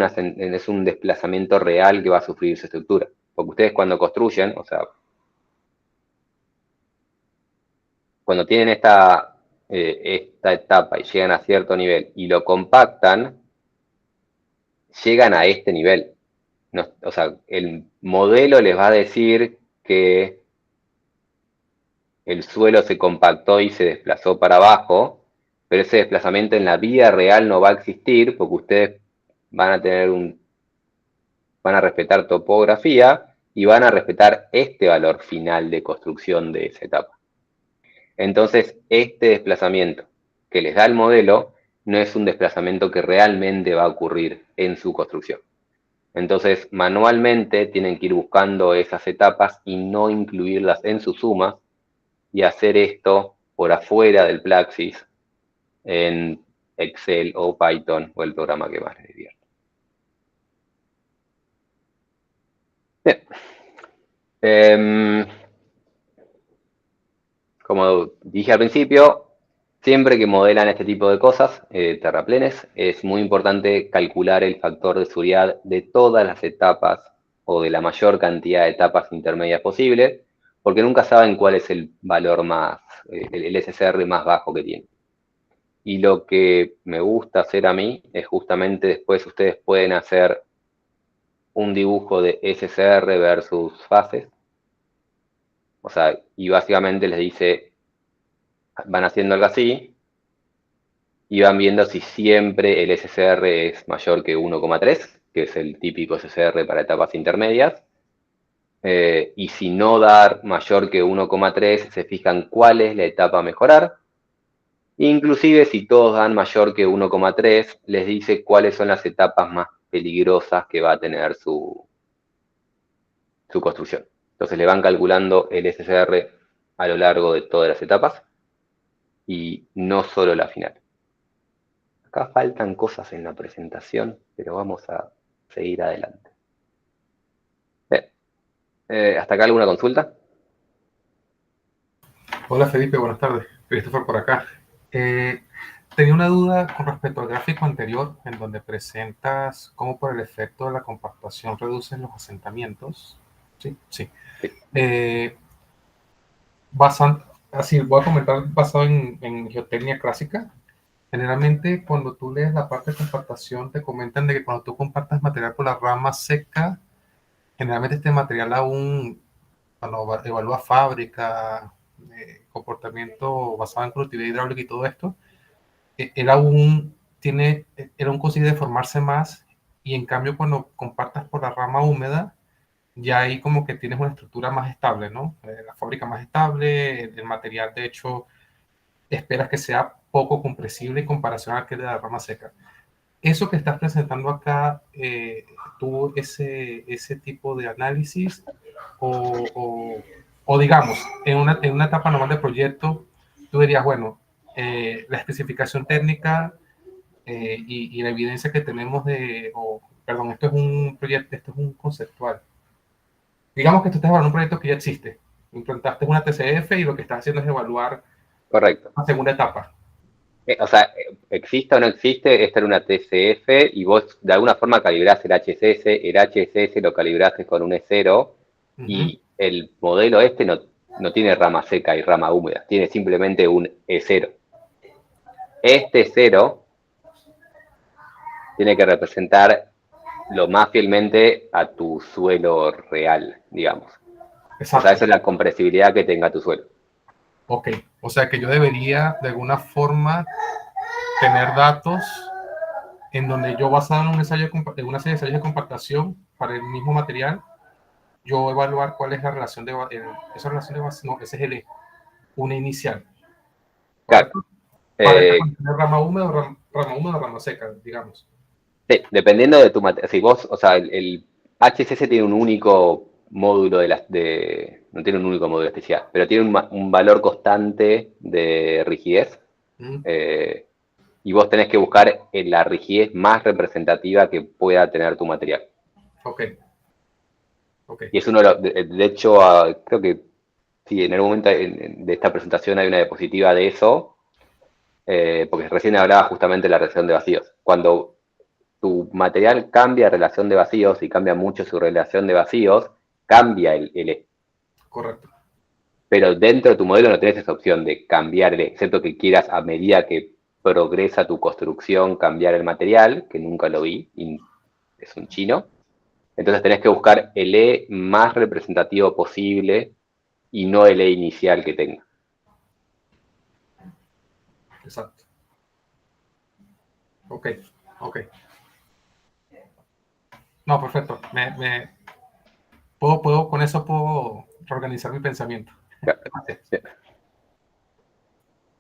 un desplazamiento real que va a sufrir su estructura. Porque ustedes cuando construyen, cuando tienen esta etapa y llegan a cierto nivel y lo compactan, llegan a este nivel. No, el modelo les va a decir que el suelo se compactó y se desplazó para abajo, pero ese desplazamiento en la vida real no va a existir porque ustedes van a respetar topografía y van a respetar este valor final de construcción de esa etapa. Entonces, este desplazamiento que les da el modelo no es un desplazamiento que realmente va a ocurrir en su construcción. Entonces, manualmente tienen que ir buscando esas etapas y no incluirlas en su suma y hacer esto por afuera del Plaxis en Excel o Python o el programa que más les divierta. Bien. Como dije al principio, siempre que modelan este tipo de cosas, terraplenes, es muy importante calcular el factor de seguridad de todas las etapas o de la mayor cantidad de etapas intermedias posibles, porque nunca saben cuál es el valor el SCR más bajo que tiene. Y lo que me gusta hacer a mí es justamente después ustedes pueden hacer un dibujo de SCR versus fases. Y básicamente les dice, van haciendo algo así y van viendo si siempre el SCR es mayor que 1,3, que es el típico SCR para etapas intermedias. Y si no da mayor que 1,3, se fijan cuál es la etapa a mejorar. Inclusive si todos dan mayor que 1,3, les dice cuáles son las etapas más peligrosas que va a tener su construcción. Entonces le van calculando el SCR a lo largo de todas las etapas y no solo la final. Acá faltan cosas en la presentación, pero vamos a seguir adelante. ¿Hasta acá alguna consulta? Hola Felipe, buenas tardes. Christopher por acá. Tenía una duda con respecto al gráfico anterior, en donde presentas cómo por el efecto de la compactación reducen los asentamientos. Sí, sí. Así voy a comentar basado en geotecnia clásica. Generalmente cuando tú lees la parte de compactación te comentan de que cuando tú compactas material por la rama seca, generalmente este material aún, cuando evalúa fábrica, comportamiento basado en conductividad hidráulica y todo esto, él aún consigue deformarse más, y en cambio cuando compactas por la rama húmeda, ya ahí como que tienes una estructura más estable, ¿no? La fábrica más estable, el material de hecho esperas que sea poco compresible en comparación al que de la rama seca. Eso que estás presentando acá, ¿tuvo ese tipo de análisis? O digamos, en una etapa normal de proyecto, tú dirías, bueno, la especificación técnica y la evidencia que tenemos perdón, esto es un proyecto, esto es un conceptual. Digamos que tú estás evaluando un proyecto que ya existe, Implantaste una TCF y lo que estás haciendo es evaluar Correcto. la segunda etapa. O sea, exista o no existe, esta era una TCF y vos de alguna forma calibrás el HSS lo calibraste con un E0 y el modelo este no tiene rama seca y rama húmeda, tiene simplemente un E0. Este 0 tiene que representar lo más fielmente a tu suelo real, digamos. Exacto. O sea, esa es la compresibilidad que tenga tu suelo. Ok, o sea que yo debería de alguna forma tener datos en donde yo, basado en un ensayo en una serie de ensayos de compactación para el mismo material, yo evaluar cuál es la relación esa relación de base, no, ese es el E, una inicial. Claro. Para esta condición de rama húmeda o rama seca, digamos. Sí, dependiendo de tu material. Si vos, o sea, el HSS tiene un único módulo no tiene un único módulo especial, pero tiene un valor constante de rigidez. Y vos tenés que buscar la rigidez más representativa que pueda tener tu material. Ok. Y es uno de hecho, creo que sí, en algún momento de esta presentación hay una diapositiva de eso, porque recién hablaba justamente de la relación de vacíos. Cuando tu material cambia relación de vacíos y cambia mucho su relación de vacíos, cambia el E. Correcto. Pero dentro de tu modelo no tenés esa opción de cambiar el E, excepto que quieras a medida que progresa tu construcción cambiar el material, que nunca lo vi, y es un chino. Entonces tenés que buscar el E más representativo posible y no el E inicial que tenga. Exacto. Ok. No, perfecto. Con eso puedo reorganizar mi pensamiento.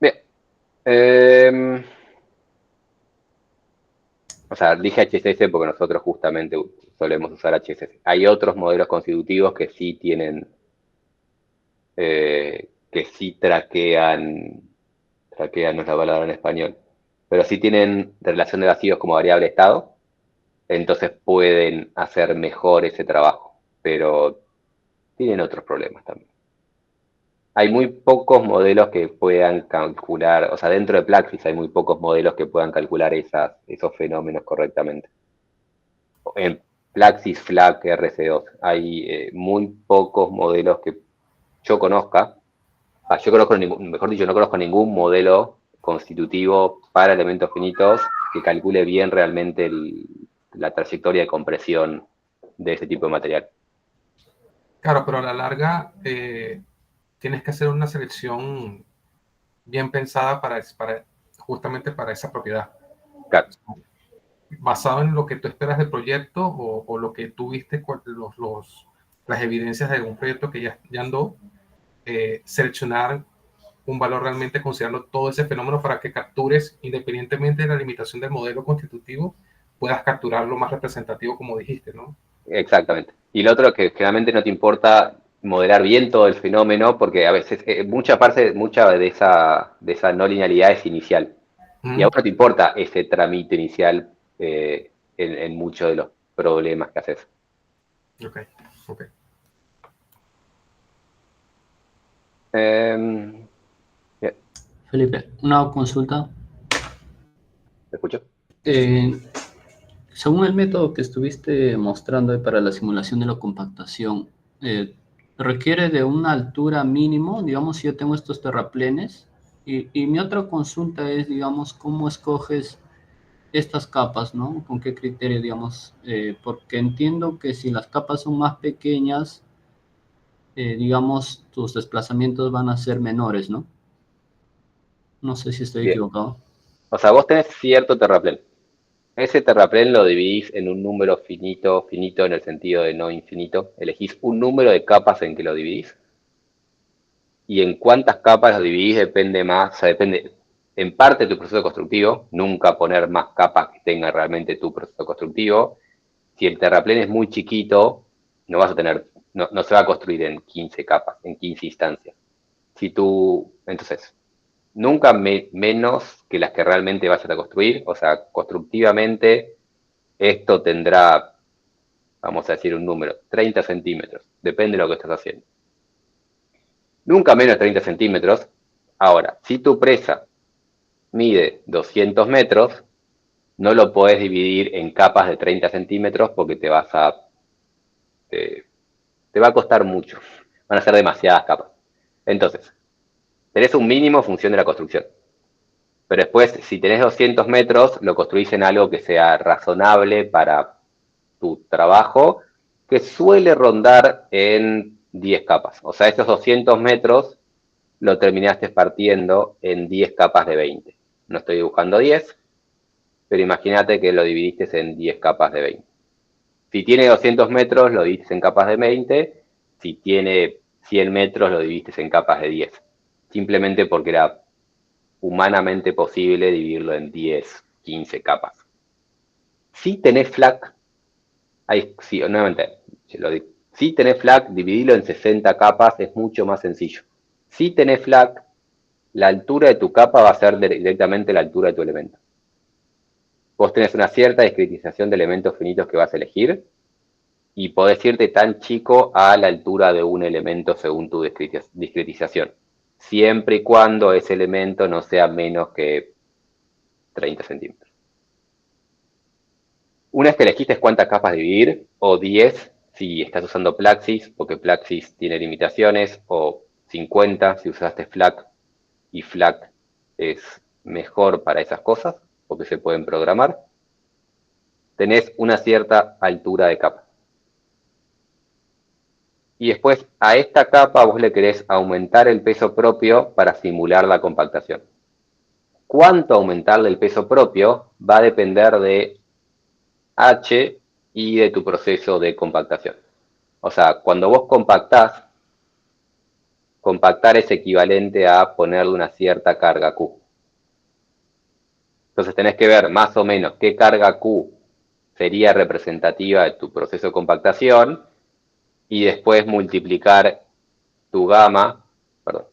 Bien. O sea, dije HSS porque nosotros justamente solemos usar HSS. Hay otros modelos constitutivos que sí tienen, que sí traquean no es la palabra en español, pero sí tienen relación de vacíos como variable estado, entonces pueden hacer mejor ese trabajo, pero tienen otros problemas también. Hay muy pocos modelos que puedan calcular, o sea, dentro de Plaxis hay muy pocos modelos que puedan calcular esos fenómenos correctamente. En Plaxis, FLAC, RC2, hay muy pocos modelos que yo conozca. Yo conozco, mejor dicho, no conozco ningún modelo constitutivo para elementos finitos que calcule bien realmente la trayectoria de compresión de ese tipo de material. Claro, pero a la larga tienes que hacer una selección bien pensada justamente para esa propiedad. Claro. Basado en lo que tú esperas del proyecto o lo que tú viste, las evidencias de un proyecto que ya andó, seleccionar un valor realmente considerando todo ese fenómeno para que captures, independientemente de la limitación del modelo constitutivo, puedas capturar lo más representativo como dijiste, ¿no? Exactamente. Y lo otro que generalmente no te importa modelar bien todo el fenómeno, porque a veces mucha de esa no linealidad es inicial. Y a vos no te importa ese trámite inicial en muchos de los problemas que haces. Ok. Felipe, una consulta. ¿Me escucho? Según el método que estuviste mostrando ahí para la simulación de la compactación, requiere de una altura mínimo, digamos, si yo tengo estos terraplenes. Y mi otra consulta es, digamos, ¿cómo escoges estas capas, ¿no? ¿Con qué criterio, digamos? Porque entiendo que si las capas son más pequeñas, digamos, tus desplazamientos van a ser menores, ¿no? No sé si estoy Bien. equivocado. O sea, vos tenés cierto terraplén. Ese terraplén lo dividís en un número finito en el sentido de no infinito. Elegís un número de capas en que lo dividís. Y en cuántas capas lo dividís depende más, o sea, depende en parte de tu proceso constructivo. Nunca poner más capas que tenga realmente tu proceso constructivo. Si el terraplén es muy chiquito, no se va a construir en 15 capas, en 15 instancias. Entonces, nunca menos que las que realmente vayas a construir. O sea, constructivamente esto tendrá, vamos a decir un número, 30 centímetros. Depende de lo que estés haciendo. Nunca menos de 30 centímetros. Ahora, si tu presa mide 200 metros, no lo podés dividir en capas de 30 centímetros porque te va a costar mucho. Van a ser demasiadas capas. Entonces, tenés un mínimo en función de la construcción. Pero después, si tenés 200 metros, lo construís en algo que sea razonable para tu trabajo, que suele rondar en 10 capas. O sea, esos 200 metros lo terminaste partiendo en 10 capas de 20. No estoy dibujando 10, pero imagínate que lo dividiste en 10 capas de 20. Si tiene 200 metros, lo dividiste en capas de 20. Si tiene 100 metros, lo dividiste en capas de 10. Simplemente porque era humanamente posible dividirlo en 10, 15 capas. Si tenés FLAC, sí, nuevamente, si tenés FLAC, dividirlo en 60 capas es mucho más sencillo. Si tenés FLAC, la altura de tu capa va a ser directamente la altura de tu elemento. Vos tenés una cierta discretización de elementos finitos que vas a elegir y podés irte tan chico a la altura de un elemento según tu discretización, siempre y cuando ese elemento no sea menos que 30 centímetros. Una vez que elegiste cuántas capas dividir, o 10 si estás usando Plaxis, porque Plaxis tiene limitaciones, o 50 si usaste FLAC, y FLAC es mejor para esas cosas, porque se pueden programar, tenés una cierta altura de capa. Y después a esta capa vos le querés aumentar el peso propio para simular la compactación. Cuánto aumentarle el peso propio va a depender de H y de tu proceso de compactación. O sea, cuando vos compactás, compactar es equivalente a ponerle una cierta carga Q. Entonces tenés que ver más o menos qué carga Q sería representativa de tu proceso de compactación y después multiplicar tu gamma, perdón,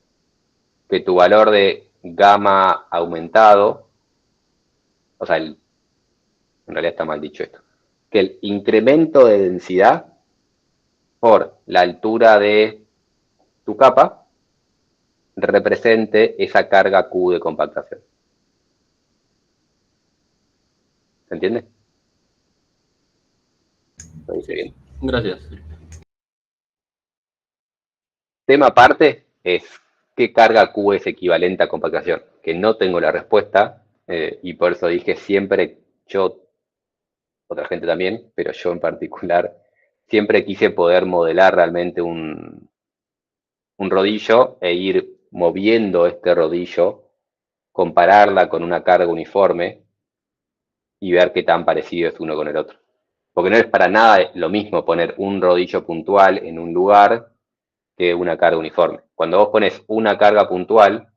que tu valor de gamma aumentado, o sea, en realidad está mal dicho esto, que el incremento de densidad por la altura de tu capa represente esa carga Q de compactación. ¿Se entiende? Lo dice bien. Gracias. Tema aparte es qué carga Q es equivalente a compactación, que no tengo la respuesta y por eso dije siempre, yo, otra gente también, pero yo en particular, siempre quise poder modelar realmente un rodillo e ir moviendo este rodillo, compararla con una carga uniforme y ver qué tan parecido es uno con el otro. Porque no es para nada lo mismo poner un rodillo puntual en un lugar que una carga uniforme. Cuando vos pones una carga puntual,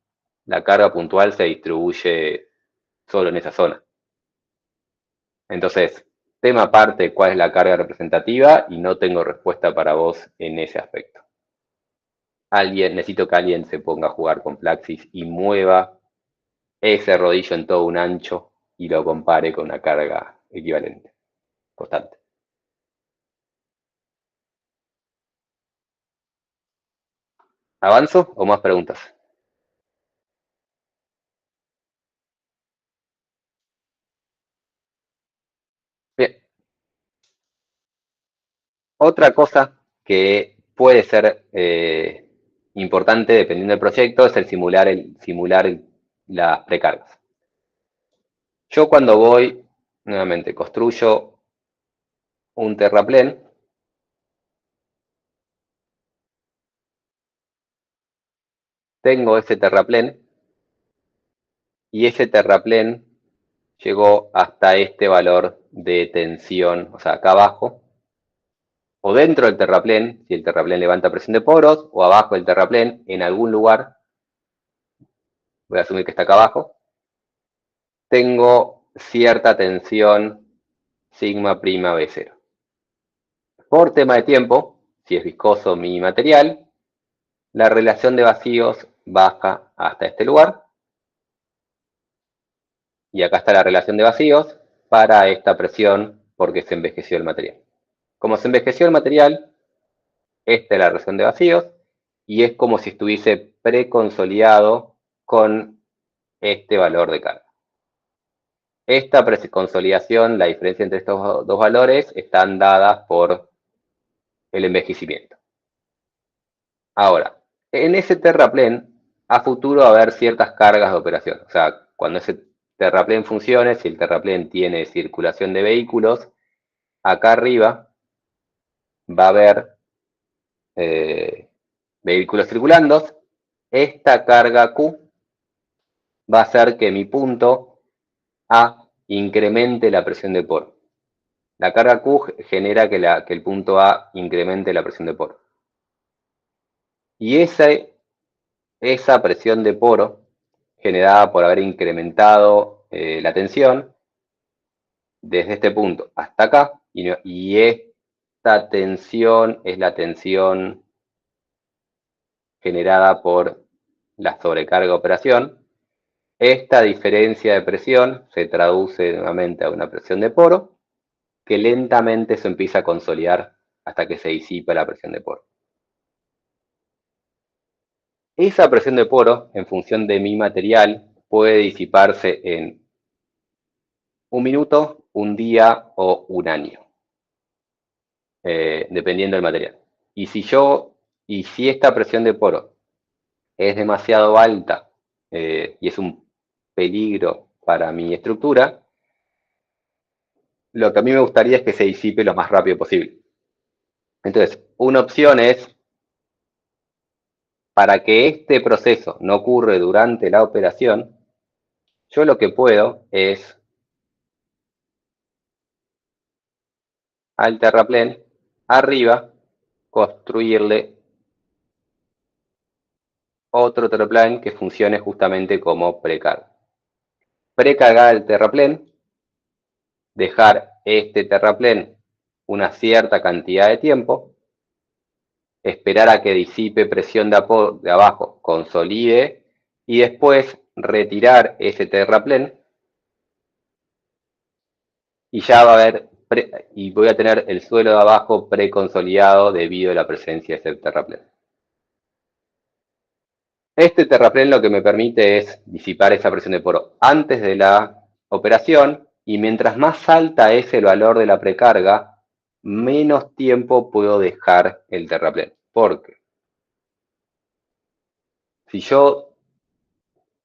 la carga puntual se distribuye solo en esa zona. Entonces, tema aparte, ¿cuál es la carga representativa? Y no tengo respuesta para vos en ese aspecto. Necesito que alguien se ponga a jugar con Plaxis y mueva ese rodillo en todo un ancho y lo compare con una carga equivalente, constante. ¿Avanzo o más preguntas? Bien. Otra cosa que puede ser importante dependiendo del proyecto es el simular las precargas. Yo cuando voy, nuevamente, construyo un terraplén, tengo ese terraplén y ese terraplén llegó hasta este valor de tensión, o sea, acá abajo, o dentro del terraplén, si el terraplén levanta presión de poros, o abajo del terraplén, en algún lugar, voy a asumir que está acá abajo, tengo cierta tensión sigma prima B0. Por tema de tiempo, si es viscoso mi material, la relación de vacíos baja hasta este lugar. Y acá está la relación de vacíos para esta presión porque se envejeció el material. Como se envejeció el material, esta es la relación de vacíos. y es como si estuviese preconsolidado con este valor de carga. Esta preconsolidación, la diferencia entre estos dos valores, están dadas por el envejecimiento. Ahora, en ese terraplén, a futuro va a haber ciertas cargas de operación. O sea, cuando ese terraplén funcione, si el terraplén tiene circulación de vehículos, acá arriba va a haber vehículos circulando. Esta carga Q va a hacer que mi punto A incremente la presión de poro. La carga Q genera que el punto A incremente la presión de poro. Y esa presión de poro, generada por haber incrementado la tensión, desde este punto hasta acá, y esta tensión es la tensión generada por la sobrecarga de operación. Esta diferencia de presión se traduce nuevamente a una presión de poro, que lentamente se empieza a consolidar hasta que se disipa la presión de poro. Esa presión de poro, en función de mi material, puede disiparse en un minuto, un día o un año, dependiendo del material. Y si esta presión de poro es demasiado alta y es un peligro para mi estructura, lo que a mí me gustaría es que se disipe lo más rápido posible. Entonces, una opción es, para que este proceso no ocurra durante la operación, yo lo que puedo es al terraplén arriba construirle otro terraplén que funcione justamente como precarga. Precargar el terraplén, dejar este terraplén una cierta cantidad de tiempo, esperar a que disipe presión de abajo, consolide, y después retirar ese terraplén, y ya va a haber, y voy a tener el suelo de abajo preconsolidado debido a la presencia de ese terraplén. Este terraplén lo que me permite es disipar esa presión de poro antes de la operación, y mientras más alta es el valor de la precarga, menos tiempo puedo dejar el terraplén. Porque si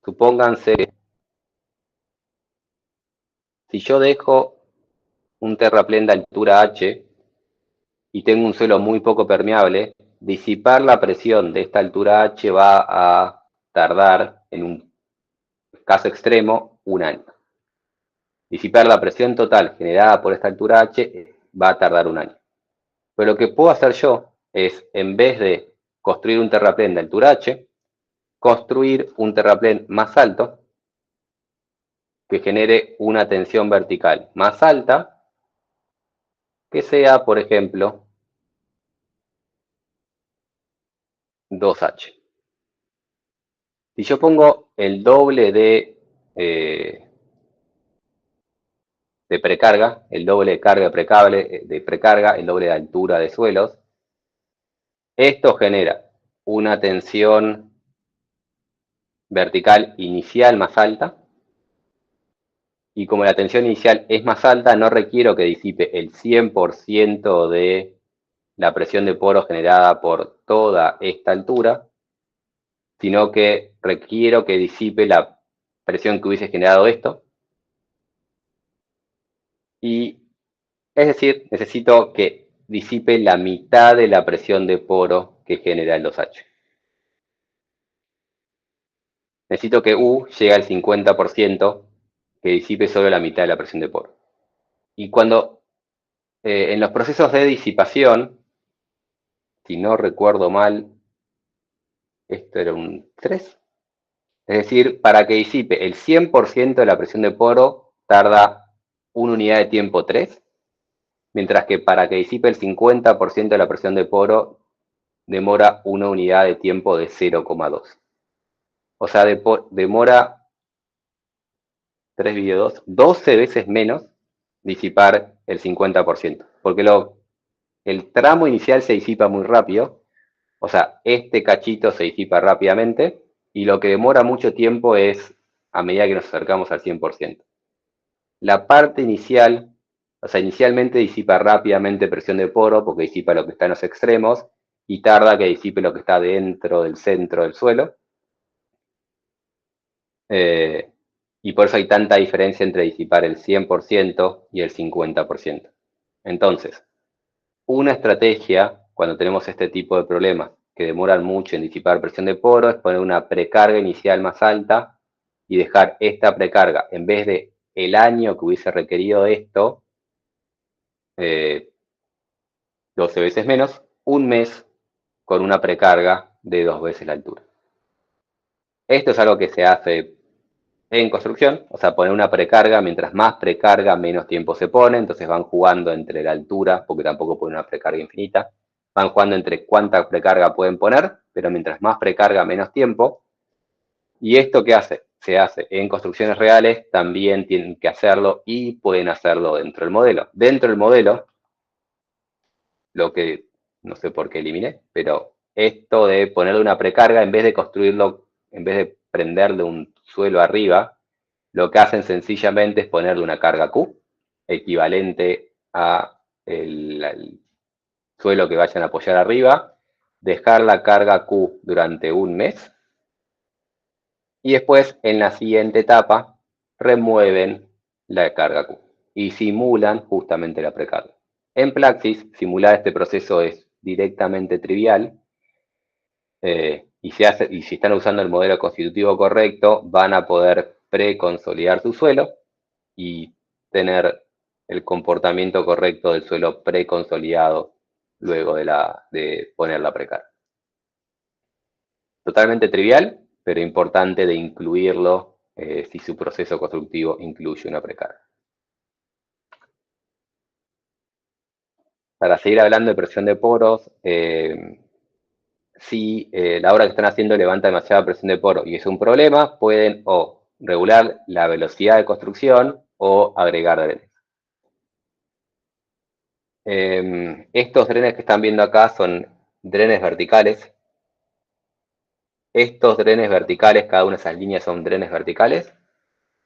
supónganse, si yo dejo un terraplén de altura H y tengo un suelo muy poco permeable, disipar la presión de esta altura H va a tardar, en un caso extremo, un año. Disipar la presión total generada por esta altura H va a tardar un año. Pero lo que puedo hacer yo es, en vez de construir un terraplén de altura H, construir un terraplén más alto que genere una tensión vertical más alta, que sea, por ejemplo, 2H. Si yo pongo el doble de precarga, el doble de carga de precarga, el doble de altura de suelos, esto genera una tensión vertical inicial más alta, y como la tensión inicial es más alta, no requiero que disipe el 100% de la presión de poro generada por toda esta altura, sino que requiero que disipe la presión que hubiese generado esto. Y es decir, necesito que disipe la mitad de la presión de poro que genera el 2H. Necesito que U llegue al 50%, que disipe solo la mitad de la presión de poro. Y cuando en los procesos de disipación, si no recuerdo mal, esto era un 3. Es decir, para que disipe el 100% de la presión de poro, tarda una unidad de tiempo 3, mientras que para que disipe el 50% de la presión de poro, demora una unidad de tiempo de 0,2. O sea, demora 3/2, 12 veces menos disipar el 50%, porque el tramo inicial se disipa muy rápido, O sea, este cachito se disipa rápidamente y lo que demora mucho tiempo es a medida que nos acercamos al 100%. La parte inicial, o sea, inicialmente disipa rápidamente presión de poro porque disipa lo que está en los extremos y tarda que disipe lo que está dentro del centro del suelo. Y por eso hay tanta diferencia entre disipar el 100% y el 50%. Entonces, una estrategia cuando tenemos este tipo de problemas que demoran mucho en disipar presión de poro es poner una precarga inicial más alta y dejar esta precarga, en vez de el año que hubiese requerido esto, 12 veces menos, un mes con una precarga de 2 veces la altura. Esto es algo que se hace en construcción, o sea, poner una precarga, mientras más precarga, menos tiempo se pone, entonces van jugando entre la altura, porque tampoco ponen una precarga infinita, van jugando entre cuánta precarga pueden poner, pero mientras más precarga, menos tiempo. ¿Y esto qué hace? Se hace en construcciones reales, también tienen que hacerlo y pueden hacerlo dentro del modelo. Dentro del modelo, lo que no sé por qué eliminé, pero esto de ponerle una precarga, en vez de construirlo, en vez de prenderle un suelo arriba, lo que hacen sencillamente es ponerle una carga Q, equivalente a el suelo que vayan a apoyar arriba, dejar la carga Q durante un mes, y después en la siguiente etapa remueven la carga Q y simulan justamente la precarga. En Praxis, simular este proceso es directamente trivial, y si están usando el modelo constitutivo correcto, van a poder preconsolidar su suelo y tener el comportamiento correcto del suelo preconsolidado luego de poner la precarga. Totalmente trivial, pero importante de incluirlo si su proceso constructivo incluye una precarga. Para seguir hablando de presión de poros, si la obra que están haciendo levanta demasiada presión de poro y es un problema, pueden o regular la velocidad de construcción o agregar drenes. Estos drenes que están viendo acá son drenes verticales. Estos drenes verticales, cada una de esas líneas son drenes verticales.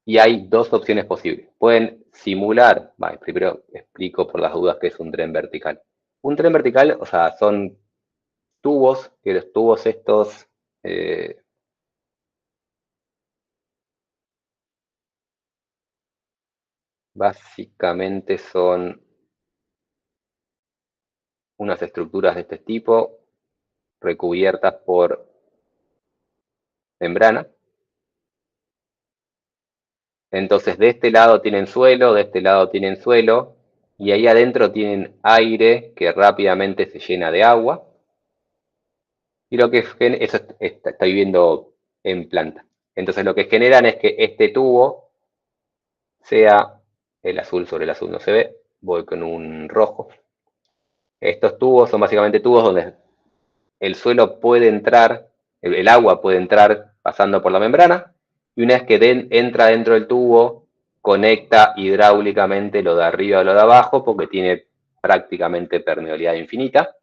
Y hay dos opciones posibles. Pueden simular, primero explico por las dudas qué es un dren vertical. Un dren vertical, o sea, son tubos, que los tubos estos básicamente son unas estructuras de este tipo recubiertas por membrana. Entonces, de este lado tienen suelo, de este lado tienen suelo, y ahí adentro tienen aire que rápidamente se llena de agua. Y lo que eso estoy viendo en planta. Entonces, lo que generan es que este tubo sea el azul sobre el azul, no se ve, voy con un rojo. Estos tubos son básicamente tubos donde el suelo puede entrar, el agua puede entrar pasando por la membrana, y una vez que entra dentro del tubo, conecta hidráulicamente lo de arriba a lo de abajo, porque tiene prácticamente permeabilidad infinita.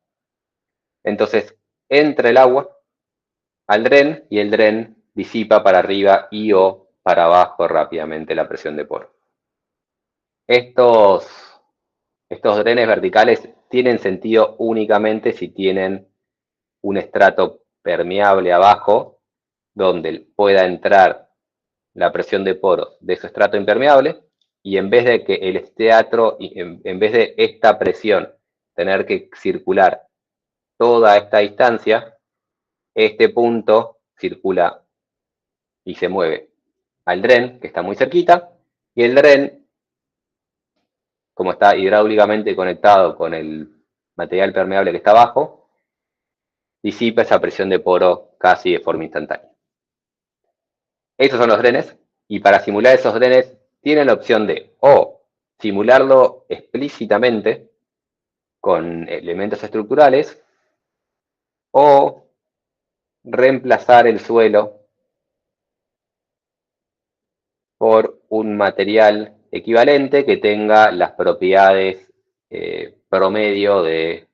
Entonces, entra el agua al dren y el dren disipa para arriba y o para abajo rápidamente la presión de poro. Estos drenes verticales tienen sentido únicamente si tienen un estrato permeable abajo donde pueda entrar la presión de poros de ese estrato impermeable, y en vez de que el estrato, en vez de esta presión tener que circular toda esta distancia, este punto circula y se mueve al dren, que está muy cerquita, y el dren, como está hidráulicamente conectado con el material permeable que está abajo, disipa esa presión de poro casi de forma instantánea. Estos son los drenes, y para simular esos drenes tienen la opción de o simularlo explícitamente con elementos estructurales o reemplazar el suelo por un material equivalente que tenga las propiedades promedio de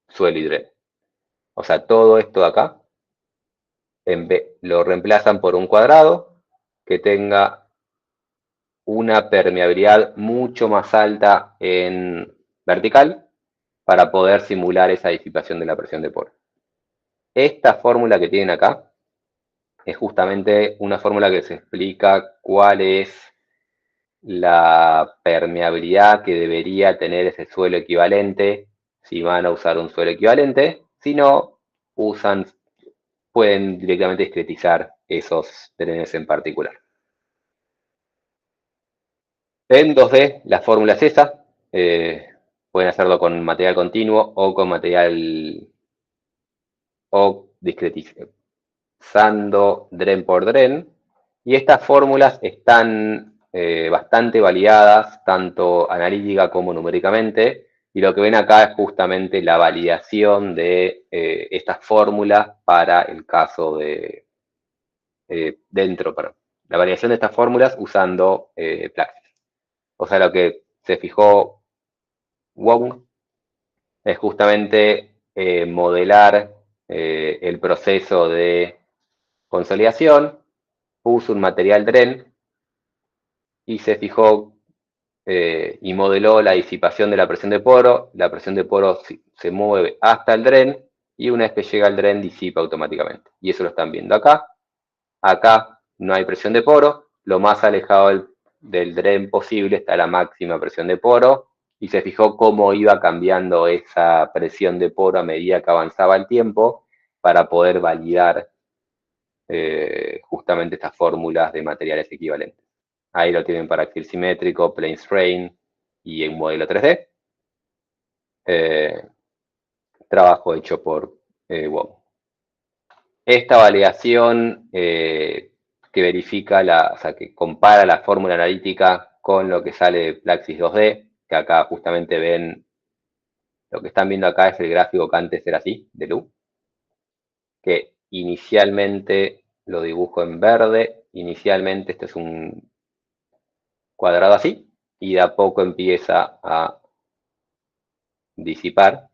suelo y dren. O sea, todo esto de acá lo reemplazan por un cuadrado que tenga una permeabilidad mucho más alta en vertical para poder simular esa disipación de la presión de poro. Esta fórmula que tienen acá es justamente una fórmula que se explica cuál es la permeabilidad que debería tener ese suelo equivalente si van a usar un suelo equivalente. Si no, pueden directamente discretizar esos drenes en particular. En 2D, la fórmula es esa. Pueden hacerlo con material continuo o con material o discretizando dren por dren. Y estas fórmulas están bastante validadas, tanto analítica como numéricamente. Y lo que ven acá es justamente la validación de estas fórmulas para el caso de la variación de estas fórmulas usando Plaxis. O sea, lo que se fijó Wong es justamente modelar el proceso de consolidación, puso un material dren y se fijó y modeló la disipación de la presión de poro. La presión de poro se mueve hasta el dren y una vez que llega al dren disipa automáticamente. Y eso lo están viendo acá. Acá no hay presión de poro, lo más alejado del dren posible está la máxima presión de poro, y se fijó cómo iba cambiando esa presión de poro a medida que avanzaba el tiempo para poder validar justamente estas fórmulas de materiales equivalentes. Ahí lo tienen para axial simétrico, plane strain y en modelo 3D. Trabajo hecho por Wong. Esta validación que verifica, o sea, que compara la fórmula analítica con lo que sale de Plaxis 2D, que acá justamente ven, lo que están viendo acá es el gráfico que antes era así, de Lu, que inicialmente lo dibujo en verde, inicialmente este es un cuadrado así, y de a poco empieza a disipar.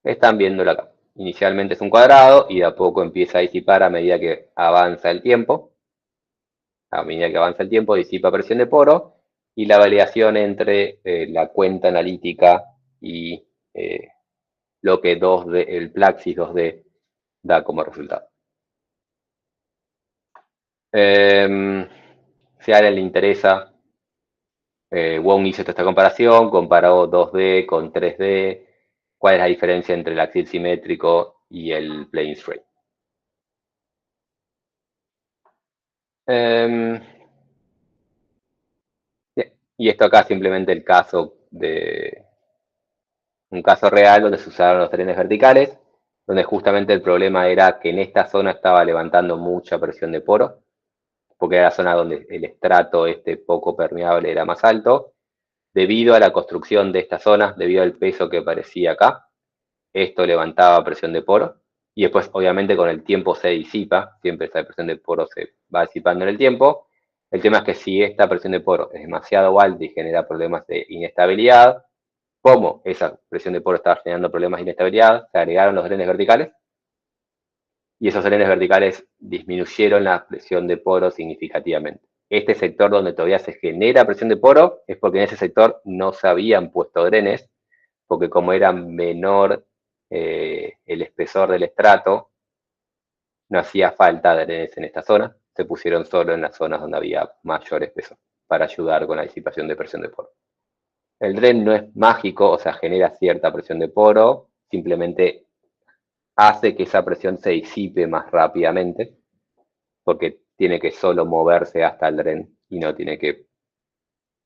Están viéndolo acá. Inicialmente es un cuadrado y de a poco empieza a disipar a medida que avanza el tiempo. A medida que avanza el tiempo, disipa presión de poro, y la validación entre la cuenta analítica y lo que el Plaxis 2D da como resultado. Si a alguien le interesa, Wong hizo esta comparación, comparó 2D con 3D, cuál es la diferencia entre el axial simétrico y el plane strain. Y esto acá es simplemente el caso de un caso real donde se usaron los trenes verticales, donde justamente el problema era que en esta zona estaba levantando mucha presión de poro, porque era la zona donde el estrato poco permeable era más alto. Debido a la construcción de esta zona, debido al peso que aparecía acá, esto levantaba presión de poro, y después obviamente con el tiempo se disipa, siempre esa presión de poro se va disipando en el tiempo. El tema es que si esta presión de poro es demasiado alta y genera problemas de inestabilidad, como esa presión de poro estaba generando problemas de inestabilidad, se agregaron los drenes verticales, y esos drenes verticales disminuyeron la presión de poro significativamente. Este sector donde todavía se genera presión de poro es porque en ese sector no se habían puesto drenes, porque como era menor el espesor del estrato, no hacía falta drenes en esta zona, se pusieron solo en las zonas donde había mayor espesor, para ayudar con la disipación de presión de poro. El dren no es mágico, o sea, genera cierta presión de poro, simplemente hace que esa presión se disipe más rápidamente, porque tiene que solo moverse hasta el dren y no tiene que...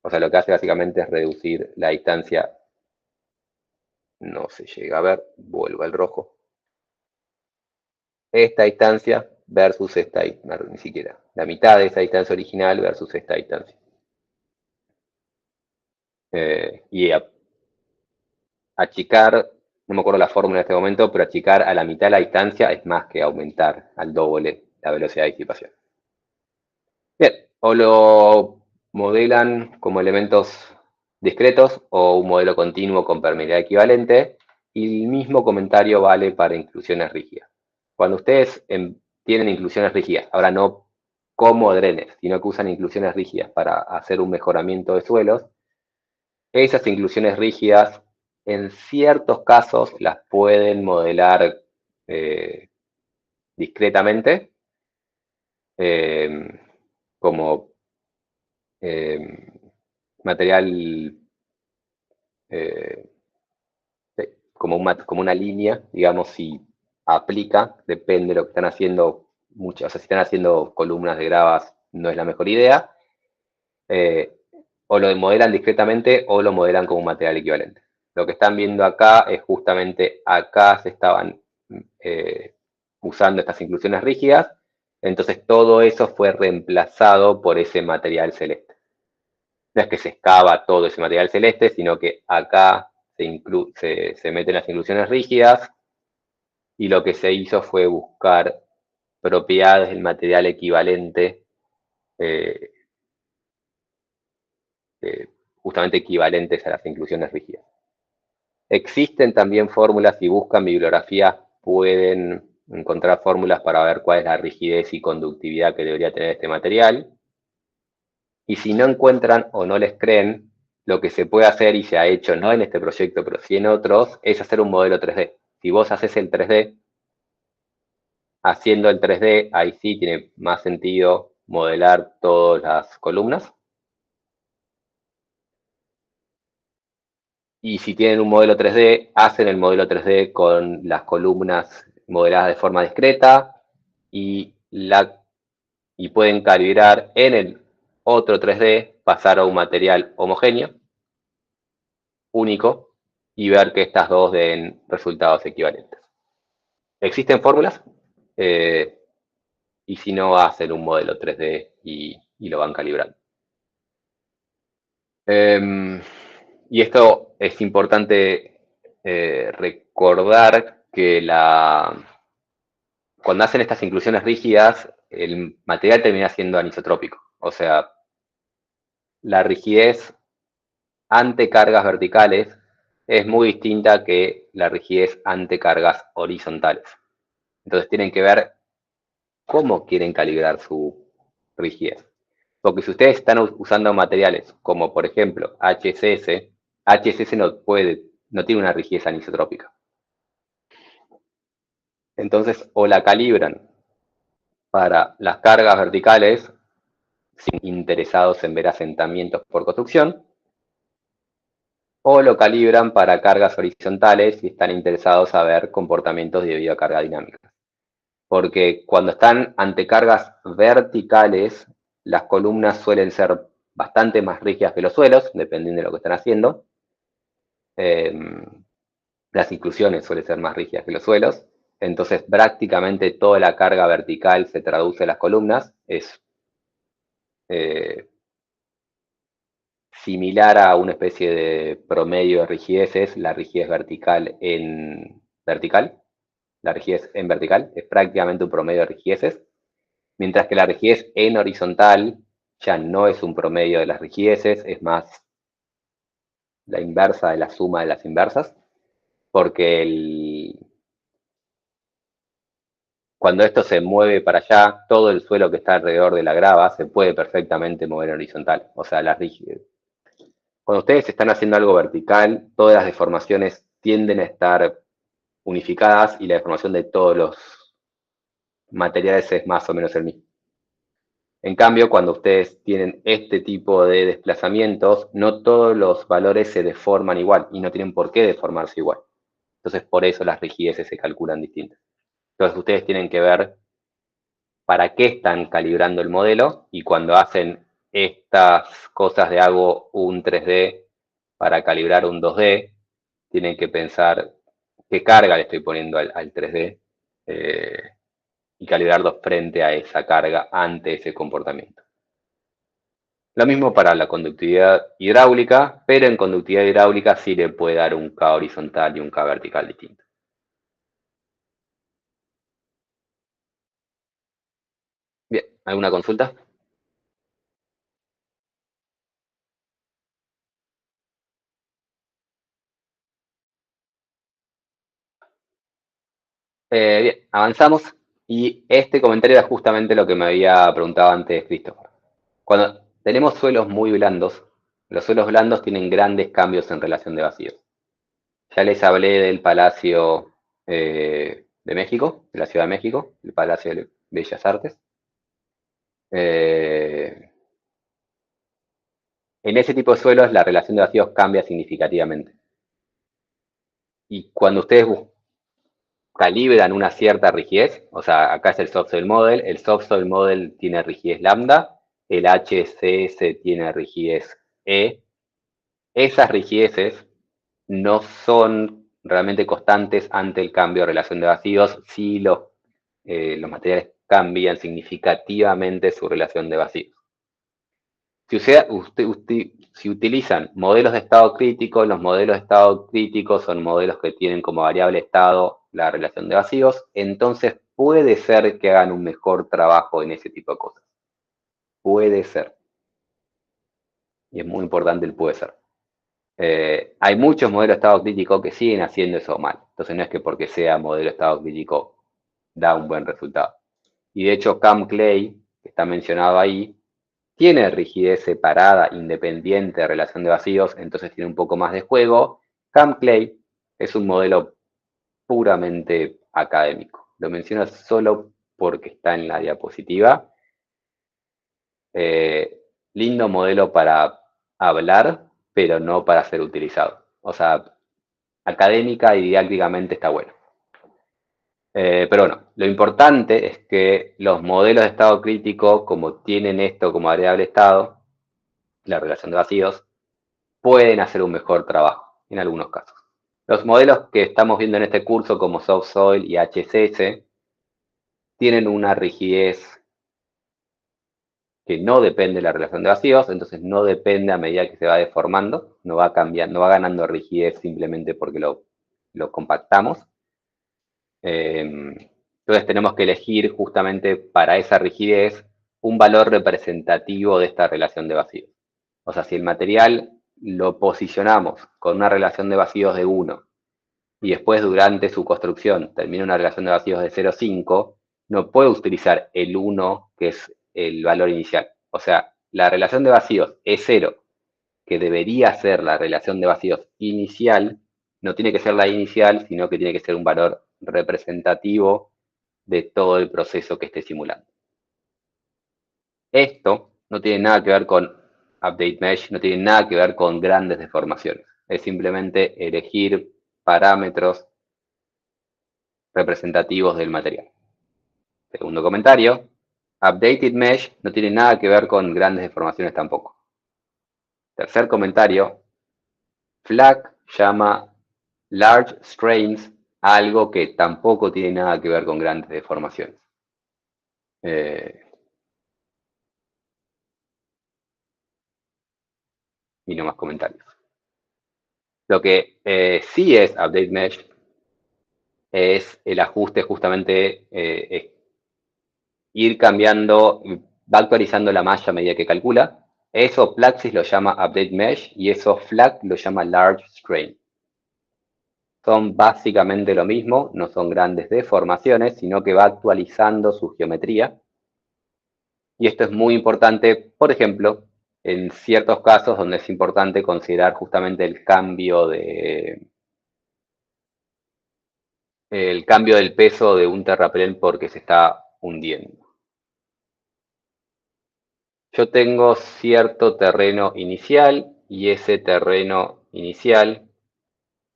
O sea, lo que hace básicamente es reducir la distancia. No se llega a ver, vuelvo al rojo. Esta distancia versus esta, no, ni siquiera, la mitad de esa distancia original versus esta distancia. Y achicar, no me acuerdo la fórmula en este momento, pero achicar a la mitad de la distancia es más que aumentar al doble la velocidad de disipación. Bien, o lo modelan como elementos discretos o un modelo continuo con permeabilidad equivalente, Y el mismo comentario vale para inclusiones rígidas. Cuando ustedes tienen inclusiones rígidas, ahora no como drenes, sino que usan inclusiones rígidas para hacer un mejoramiento de suelos, esas inclusiones rígidas en ciertos casos las pueden modelar discretamente, como material, como una línea, digamos, si aplica, depende de lo que están haciendo, o sea, si están haciendo columnas de gravas, no es la mejor idea, o lo modelan discretamente o lo modelan como un material equivalente. Lo que están viendo acá es justamente acá se estaban usando estas inclusiones rígidas, entonces todo eso fue reemplazado por ese material celeste. No es que se excava todo ese material celeste, sino que acá se meten las inclusiones rígidas y lo que se hizo fue buscar propiedades del material equivalente, eh, justamente equivalentes a las inclusiones rígidas. Existen también fórmulas, si buscan bibliografía, pueden encontrar fórmulas para ver cuál es la rigidez y conductividad que debería tener este material. Y si no encuentran o no les creen, lo que se puede hacer y se ha hecho, no en este proyecto, pero sí en otros, es hacer un modelo 3D. Si vos haces el 3D, haciendo el 3D, ahí sí tiene más sentido modelar todas las columnas. Y si tienen un modelo 3D, hacen el modelo 3D con las columnas modeladas de forma discreta y pueden calibrar en el otro 3D, pasar a un material homogéneo, único, y ver que estas dos den resultados equivalentes. Existen fórmulas, y si no, hacen un modelo 3D y lo van calibrando. Y esto es importante recordar que cuando hacen estas inclusiones rígidas, el material termina siendo anisotrópico. O sea, la rigidez ante cargas verticales es muy distinta que la rigidez ante cargas horizontales. Entonces tienen que ver cómo quieren calibrar su rigidez. Porque si ustedes están usando materiales como por ejemplo HSS no tiene una rigidez anisotrópica. Entonces o la calibran para las cargas verticales, sin interesados en ver asentamientos por construcción, o lo calibran para cargas horizontales si están interesados a ver comportamientos debido a carga dinámica. Porque cuando están ante cargas verticales, las columnas suelen ser bastante más rígidas que los suelos, dependiendo de lo que están haciendo. Las inclusiones suelen ser más rígidas que los suelos. Entonces, prácticamente toda la carga vertical se traduce en las columnas. Es similar a una especie de promedio de rigideces, la rigidez vertical en vertical. La rigidez en vertical es prácticamente un promedio de rigideces, mientras que la rigidez en horizontal ya no es un promedio de las rigideces, es más la inversa de la suma de las inversas, porque cuando esto se mueve para allá, todo el suelo que está alrededor de la grava se puede perfectamente mover en horizontal. O sea, cuando ustedes están haciendo algo vertical, todas las deformaciones tienden a estar unificadas y la deformación de todos los materiales es más o menos el mismo. En cambio, cuando ustedes tienen este tipo de desplazamientos, no todos los valores se deforman igual y no tienen por qué deformarse igual. Entonces, por eso las rigideces se calculan distintas. Entonces, ustedes tienen que ver para qué están calibrando el modelo y cuando hacen estas cosas de hago un 3D para calibrar un 2D, tienen que pensar qué carga le estoy poniendo al 3D y calibrarlo frente a esa carga ante ese comportamiento. Lo mismo para la conductividad hidráulica, pero en conductividad hidráulica sí le puede dar un K horizontal y un K vertical distinto. Bien, ¿alguna consulta? Bien, avanzamos. Y este comentario era justamente lo que me había preguntado antes Christopher. Cuando tenemos suelos muy blandos, los suelos blandos tienen grandes cambios en relación de vacíos. Ya les hablé del Palacio de México, de la Ciudad de México, el Palacio de Bellas Artes. En ese tipo de suelos la relación de vacíos cambia significativamente. Y cuando ustedes calibran una cierta rigidez, o sea, acá es el Soft Soil Model, el Soft Soil Model tiene rigidez lambda, el HCS tiene rigidez E. Esas rigideces no son realmente constantes ante el cambio de relación de vacíos si los materiales cambian significativamente su relación de vacíos. Si utilizan modelos de estado crítico, los modelos de estado crítico son modelos que tienen como variable estado la relación de vacíos, entonces puede ser que hagan un mejor trabajo en ese tipo de cosas. Puede ser. Y es muy importante el puede ser. Hay muchos modelos de estado crítico que siguen haciendo eso mal. Entonces no es que porque sea modelo de estado crítico da un buen resultado. Y de hecho Cam Clay, que está mencionado ahí, tiene rigidez separada, independiente de relación de vacíos, entonces tiene un poco más de juego. Cam Clay es un modelo puramente académico. Lo menciono solo porque está en la diapositiva. Lindo modelo para hablar, pero no para ser utilizado. O sea, académica y didácticamente está bueno. Pero bueno, lo importante es que los modelos de estado crítico, como tienen esto como variable estado, la relación de vacíos, pueden hacer un mejor trabajo en algunos casos. Los modelos que estamos viendo en este curso, como Soft Soil y HCS, tienen una rigidez que no depende de la relación de vacíos, entonces no depende a medida que se va deformando, no va cambiando, no va ganando rigidez simplemente porque lo compactamos. Entonces tenemos que elegir justamente para esa rigidez un valor representativo de esta relación de vacíos. O sea, si el material lo posicionamos con una relación de vacíos de 1 y después durante su construcción termina una relación de vacíos de 0,5, no puedo utilizar el 1, que es el valor inicial. O sea, la relación de vacíos es 0, que debería ser la relación de vacíos inicial, no tiene que ser la inicial, sino que tiene que ser un valor representativo de todo el proceso que esté simulando. Esto no tiene nada que ver con Update Mesh, no tiene nada que ver con grandes deformaciones. Es simplemente elegir parámetros representativos del material. Segundo comentario, Updated Mesh no tiene nada que ver con grandes deformaciones tampoco. Tercer comentario, FLAC llama Large Strains a algo que tampoco tiene nada que ver con grandes deformaciones. Y no más comentarios. Lo que sí es Update Mesh es el ajuste justamente, ir cambiando, va actualizando la malla a medida que calcula. Eso Plaxis lo llama Update Mesh y eso FLAC lo llama Large Strain. Son básicamente lo mismo, no son grandes deformaciones, sino que va actualizando su geometría. Y esto es muy importante, por ejemplo, en ciertos casos donde es importante considerar justamente el cambio del peso de un terraplén porque se está hundiendo. Yo tengo cierto terreno inicial y ese terreno inicial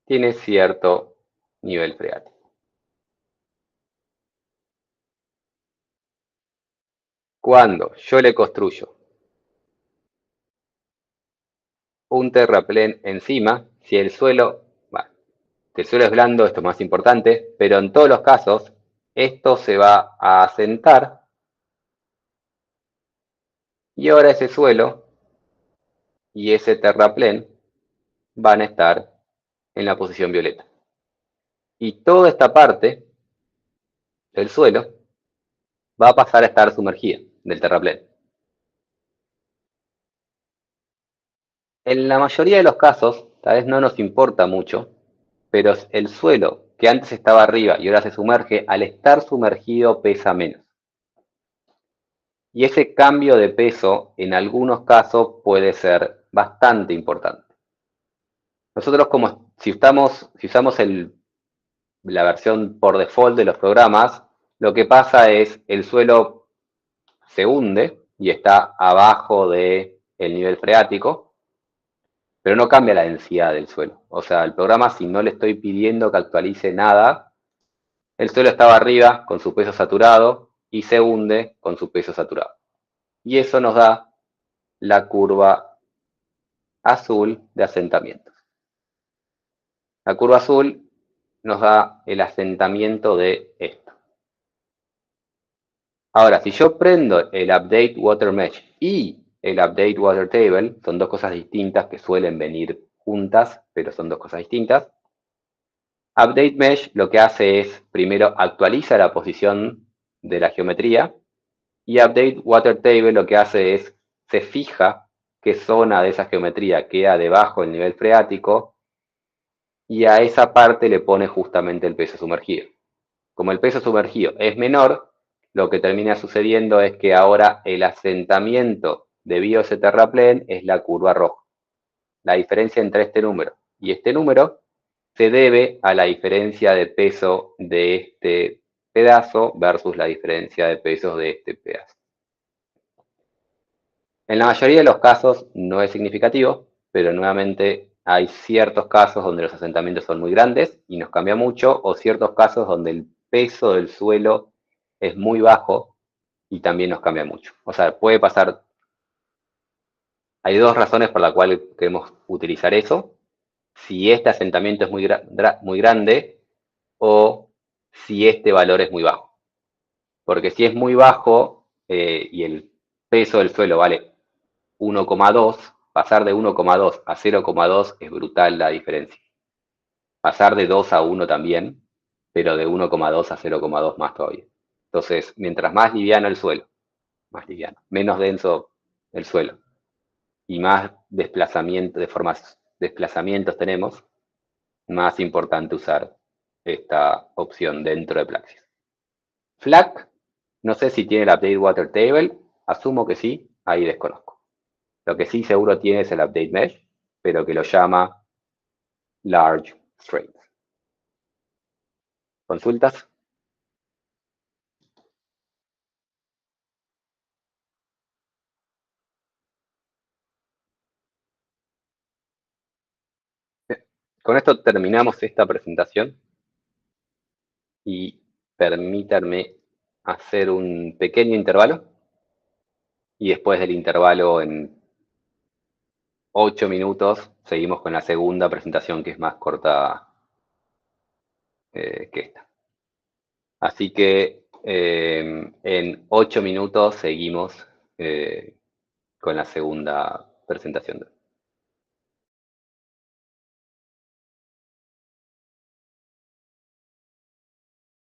tiene cierto nivel freático. Cuando yo le construyo un terraplén encima, si el suelo, bueno, si el suelo es blando, esto es más importante, pero en todos los casos, esto se va a asentar y ahora ese suelo y ese terraplén van a estar en la posición violeta. Y toda esta parte del suelo va a pasar a estar sumergida del terraplén. En la mayoría de los casos, tal vez no nos importa mucho, pero el suelo que antes estaba arriba y ahora se sumerge, al estar sumergido pesa menos. Y ese cambio de peso en algunos casos puede ser bastante importante. Nosotros si usamos la versión por default de los programas, lo que pasa es el suelo se hunde y está abajo del nivel freático, pero no cambia la densidad del suelo. O sea, el programa, si no le estoy pidiendo que actualice nada, el suelo estaba arriba con su peso saturado y se hunde con su peso saturado. Y eso nos da la curva azul de asentamientos. La curva azul nos da el asentamiento de esto. Ahora, si yo prendo el Update Water Mesh y el Update Water Table, son dos cosas distintas que suelen venir juntas, pero son dos cosas distintas. Update Mesh lo que hace es, primero, actualiza la posición de la geometría, y Update Water Table lo que hace es, se fija qué zona de esa geometría queda debajo del nivel freático, y a esa parte le pone justamente el peso sumergido. Como el peso sumergido es menor, lo que termina sucediendo es que ahora el asentamiento debido a ese terraplén es la curva roja. La diferencia entre este número y este número se debe a la diferencia de peso de este pedazo versus la diferencia de pesos de este pedazo. En la mayoría de los casos no es significativo, pero nuevamente hay ciertos casos donde los asentamientos son muy grandes y nos cambia mucho, o ciertos casos donde el peso del suelo es muy bajo y también nos cambia mucho. O sea, puede pasar. Hay dos razones por las cuales queremos utilizar eso. Si este asentamiento es muy grande o si este valor es muy bajo. Porque si es muy bajo y el peso del suelo vale 1,2, pasar de 1,2 a 0,2 es brutal la diferencia. Pasar de 2 a 1 también, pero de 1,2 a 0,2 más todavía. Entonces, mientras más liviano el suelo, menos denso el suelo y más desplazamientos tenemos, más importante usar esta opción dentro de Plaxis. FLAC, no sé si tiene el Update Water Table, asumo que sí, ahí desconozco. Lo que sí seguro tiene es el Update Mesh, pero que lo llama Large Strings. ¿Consultas? Con esto terminamos esta presentación y permítanme hacer un pequeño intervalo y después del intervalo en 8 minutos seguimos con la segunda presentación, que es más corta que esta. Así que en 8 minutos seguimos con la segunda presentación.